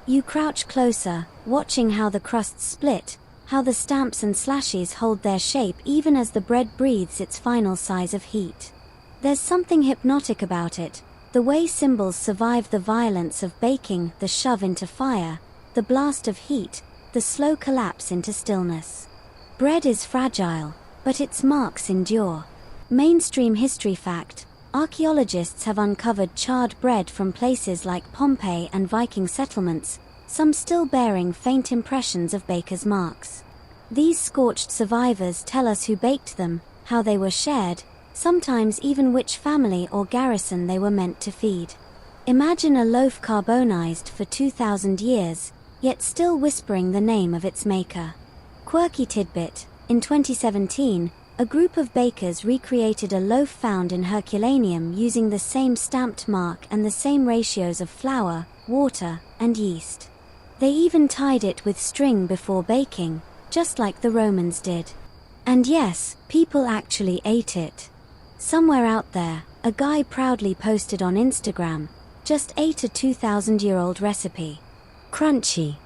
You crouch closer, watching how the crusts split, how the stamps and slashes hold their shape even as the bread breathes its final sighs of heat. There's something hypnotic about it, the way symbols survive the violence of baking, the shove into fire, the blast of heat, the slow collapse into stillness. Bread is fragile, but its marks endure. Mainstream history fact: archaeologists have uncovered charred bread from places like Pompeii and Viking settlements, some still bearing faint impressions of bakers' marks. These scorched survivors tell us who baked them, how they were shared, sometimes even which family or garrison they were meant to feed. Imagine a loaf carbonized for 2,000 years, yet still whispering the name of its maker. Quirky tidbit: in 2017, a group of bakers recreated a loaf found in Herculaneum using the same stamped mark and the same ratios of flour, water, and yeast. They even tied it with string before baking, just like the Romans did. And yes, people actually ate it. Somewhere out there, a guy proudly posted on Instagram, "Just ate a 2,000-year-old recipe. Crunchy."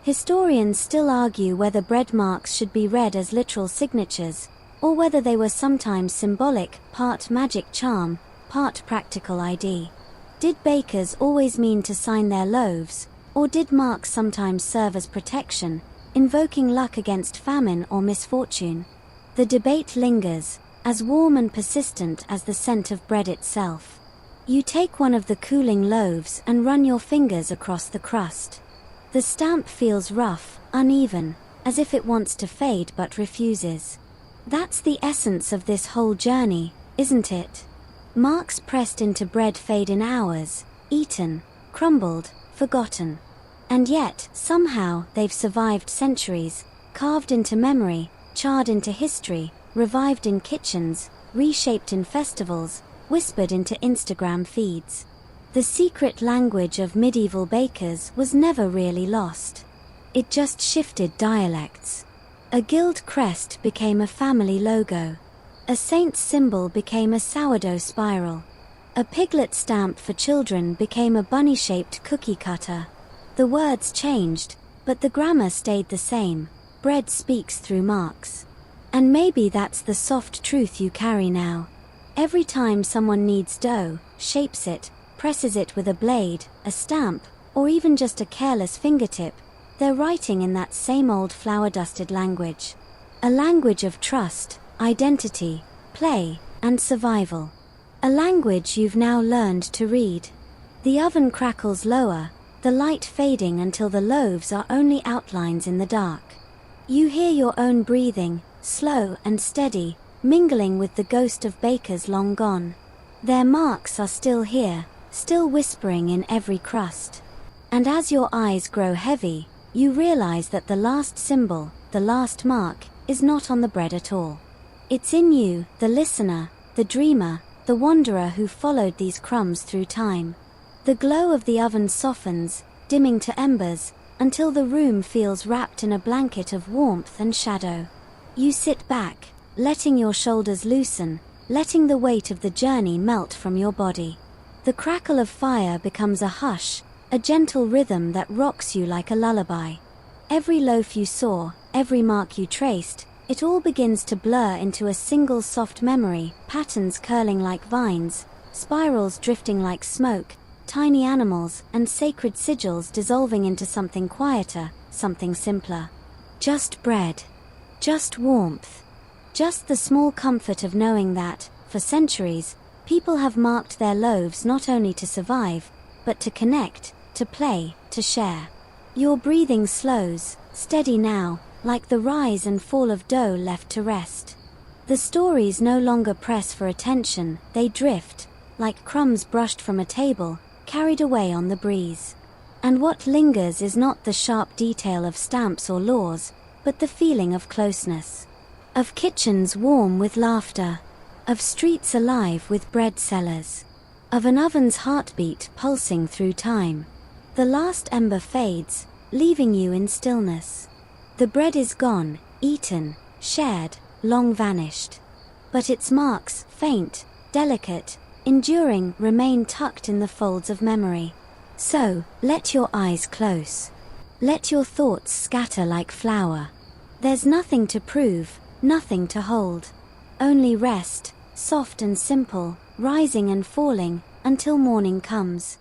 Historians still argue whether bread marks should be read as literal signatures, or whether they were sometimes symbolic, part magic charm, part practical ID. Did bakers always mean to sign their loaves, or did marks sometimes serve as protection, invoking luck against famine or misfortune? The debate lingers, as warm and persistent as the scent of bread itself. You take one of the cooling loaves and run your fingers across the crust. The stamp feels rough, uneven, as if it wants to fade but refuses. That's the essence of this whole journey, isn't it? Marks pressed into bread fade in hours, eaten, crumbled, forgotten. And yet, somehow, they've survived centuries, carved into memory, charred into history, revived in kitchens, reshaped in festivals, whispered into Instagram feeds. The secret language of medieval bakers was never really lost. It just shifted dialects. A guild crest became a family logo. A saint's symbol became a sourdough spiral. A piglet stamp for children became a bunny-shaped cookie cutter. The words changed, but the grammar stayed the same. Bread speaks through marks. And maybe that's the soft truth you carry now. Every time someone kneads dough, shapes it, presses it with a blade, a stamp, or even just a careless fingertip, they're writing in that same old flour-dusted language. A language of trust, identity, play, and survival. A language you've now learned to read. The oven crackles lower, the light fading until the loaves are only outlines in the dark. You hear your own breathing, slow and steady, mingling with the ghost of bakers long gone. Their marks are still here, still whispering in every crust. And as your eyes grow heavy, you realize that the last symbol, the last mark, is not on the bread at all. It's in you, the listener, the dreamer, the wanderer who followed these crumbs through time. The glow of the oven softens, dimming to embers, until the room feels wrapped in a blanket of warmth and shadow. You sit back, letting your shoulders loosen, letting the weight of the journey melt from your body. The crackle of fire becomes a hush, a gentle rhythm that rocks you like a lullaby. Every loaf you saw, every mark you traced, it all begins to blur into a single soft memory, patterns curling like vines, spirals drifting like smoke, tiny animals and sacred sigils dissolving into something quieter, something simpler. Just bread. Just warmth. Just the small comfort of knowing that, for centuries, people have marked their loaves not only to survive, but to connect, to play, to share. Your breathing slows, steady now, like the rise and fall of dough left to rest. The stories no longer press for attention, they drift, like crumbs brushed from a table, carried away on the breeze. And what lingers is not the sharp detail of stamps or laws, but the feeling of closeness. Of kitchens warm with laughter. Of streets alive with bread sellers. Of an oven's heartbeat pulsing through time. The last ember fades, leaving you in stillness. The bread is gone, eaten, shared, long vanished. But its marks, faint, delicate, enduring, remain tucked in the folds of memory. So, let your eyes close. Let your thoughts scatter like flour. There's nothing to prove, nothing to hold. Only rest, soft and simple, rising and falling, until morning comes.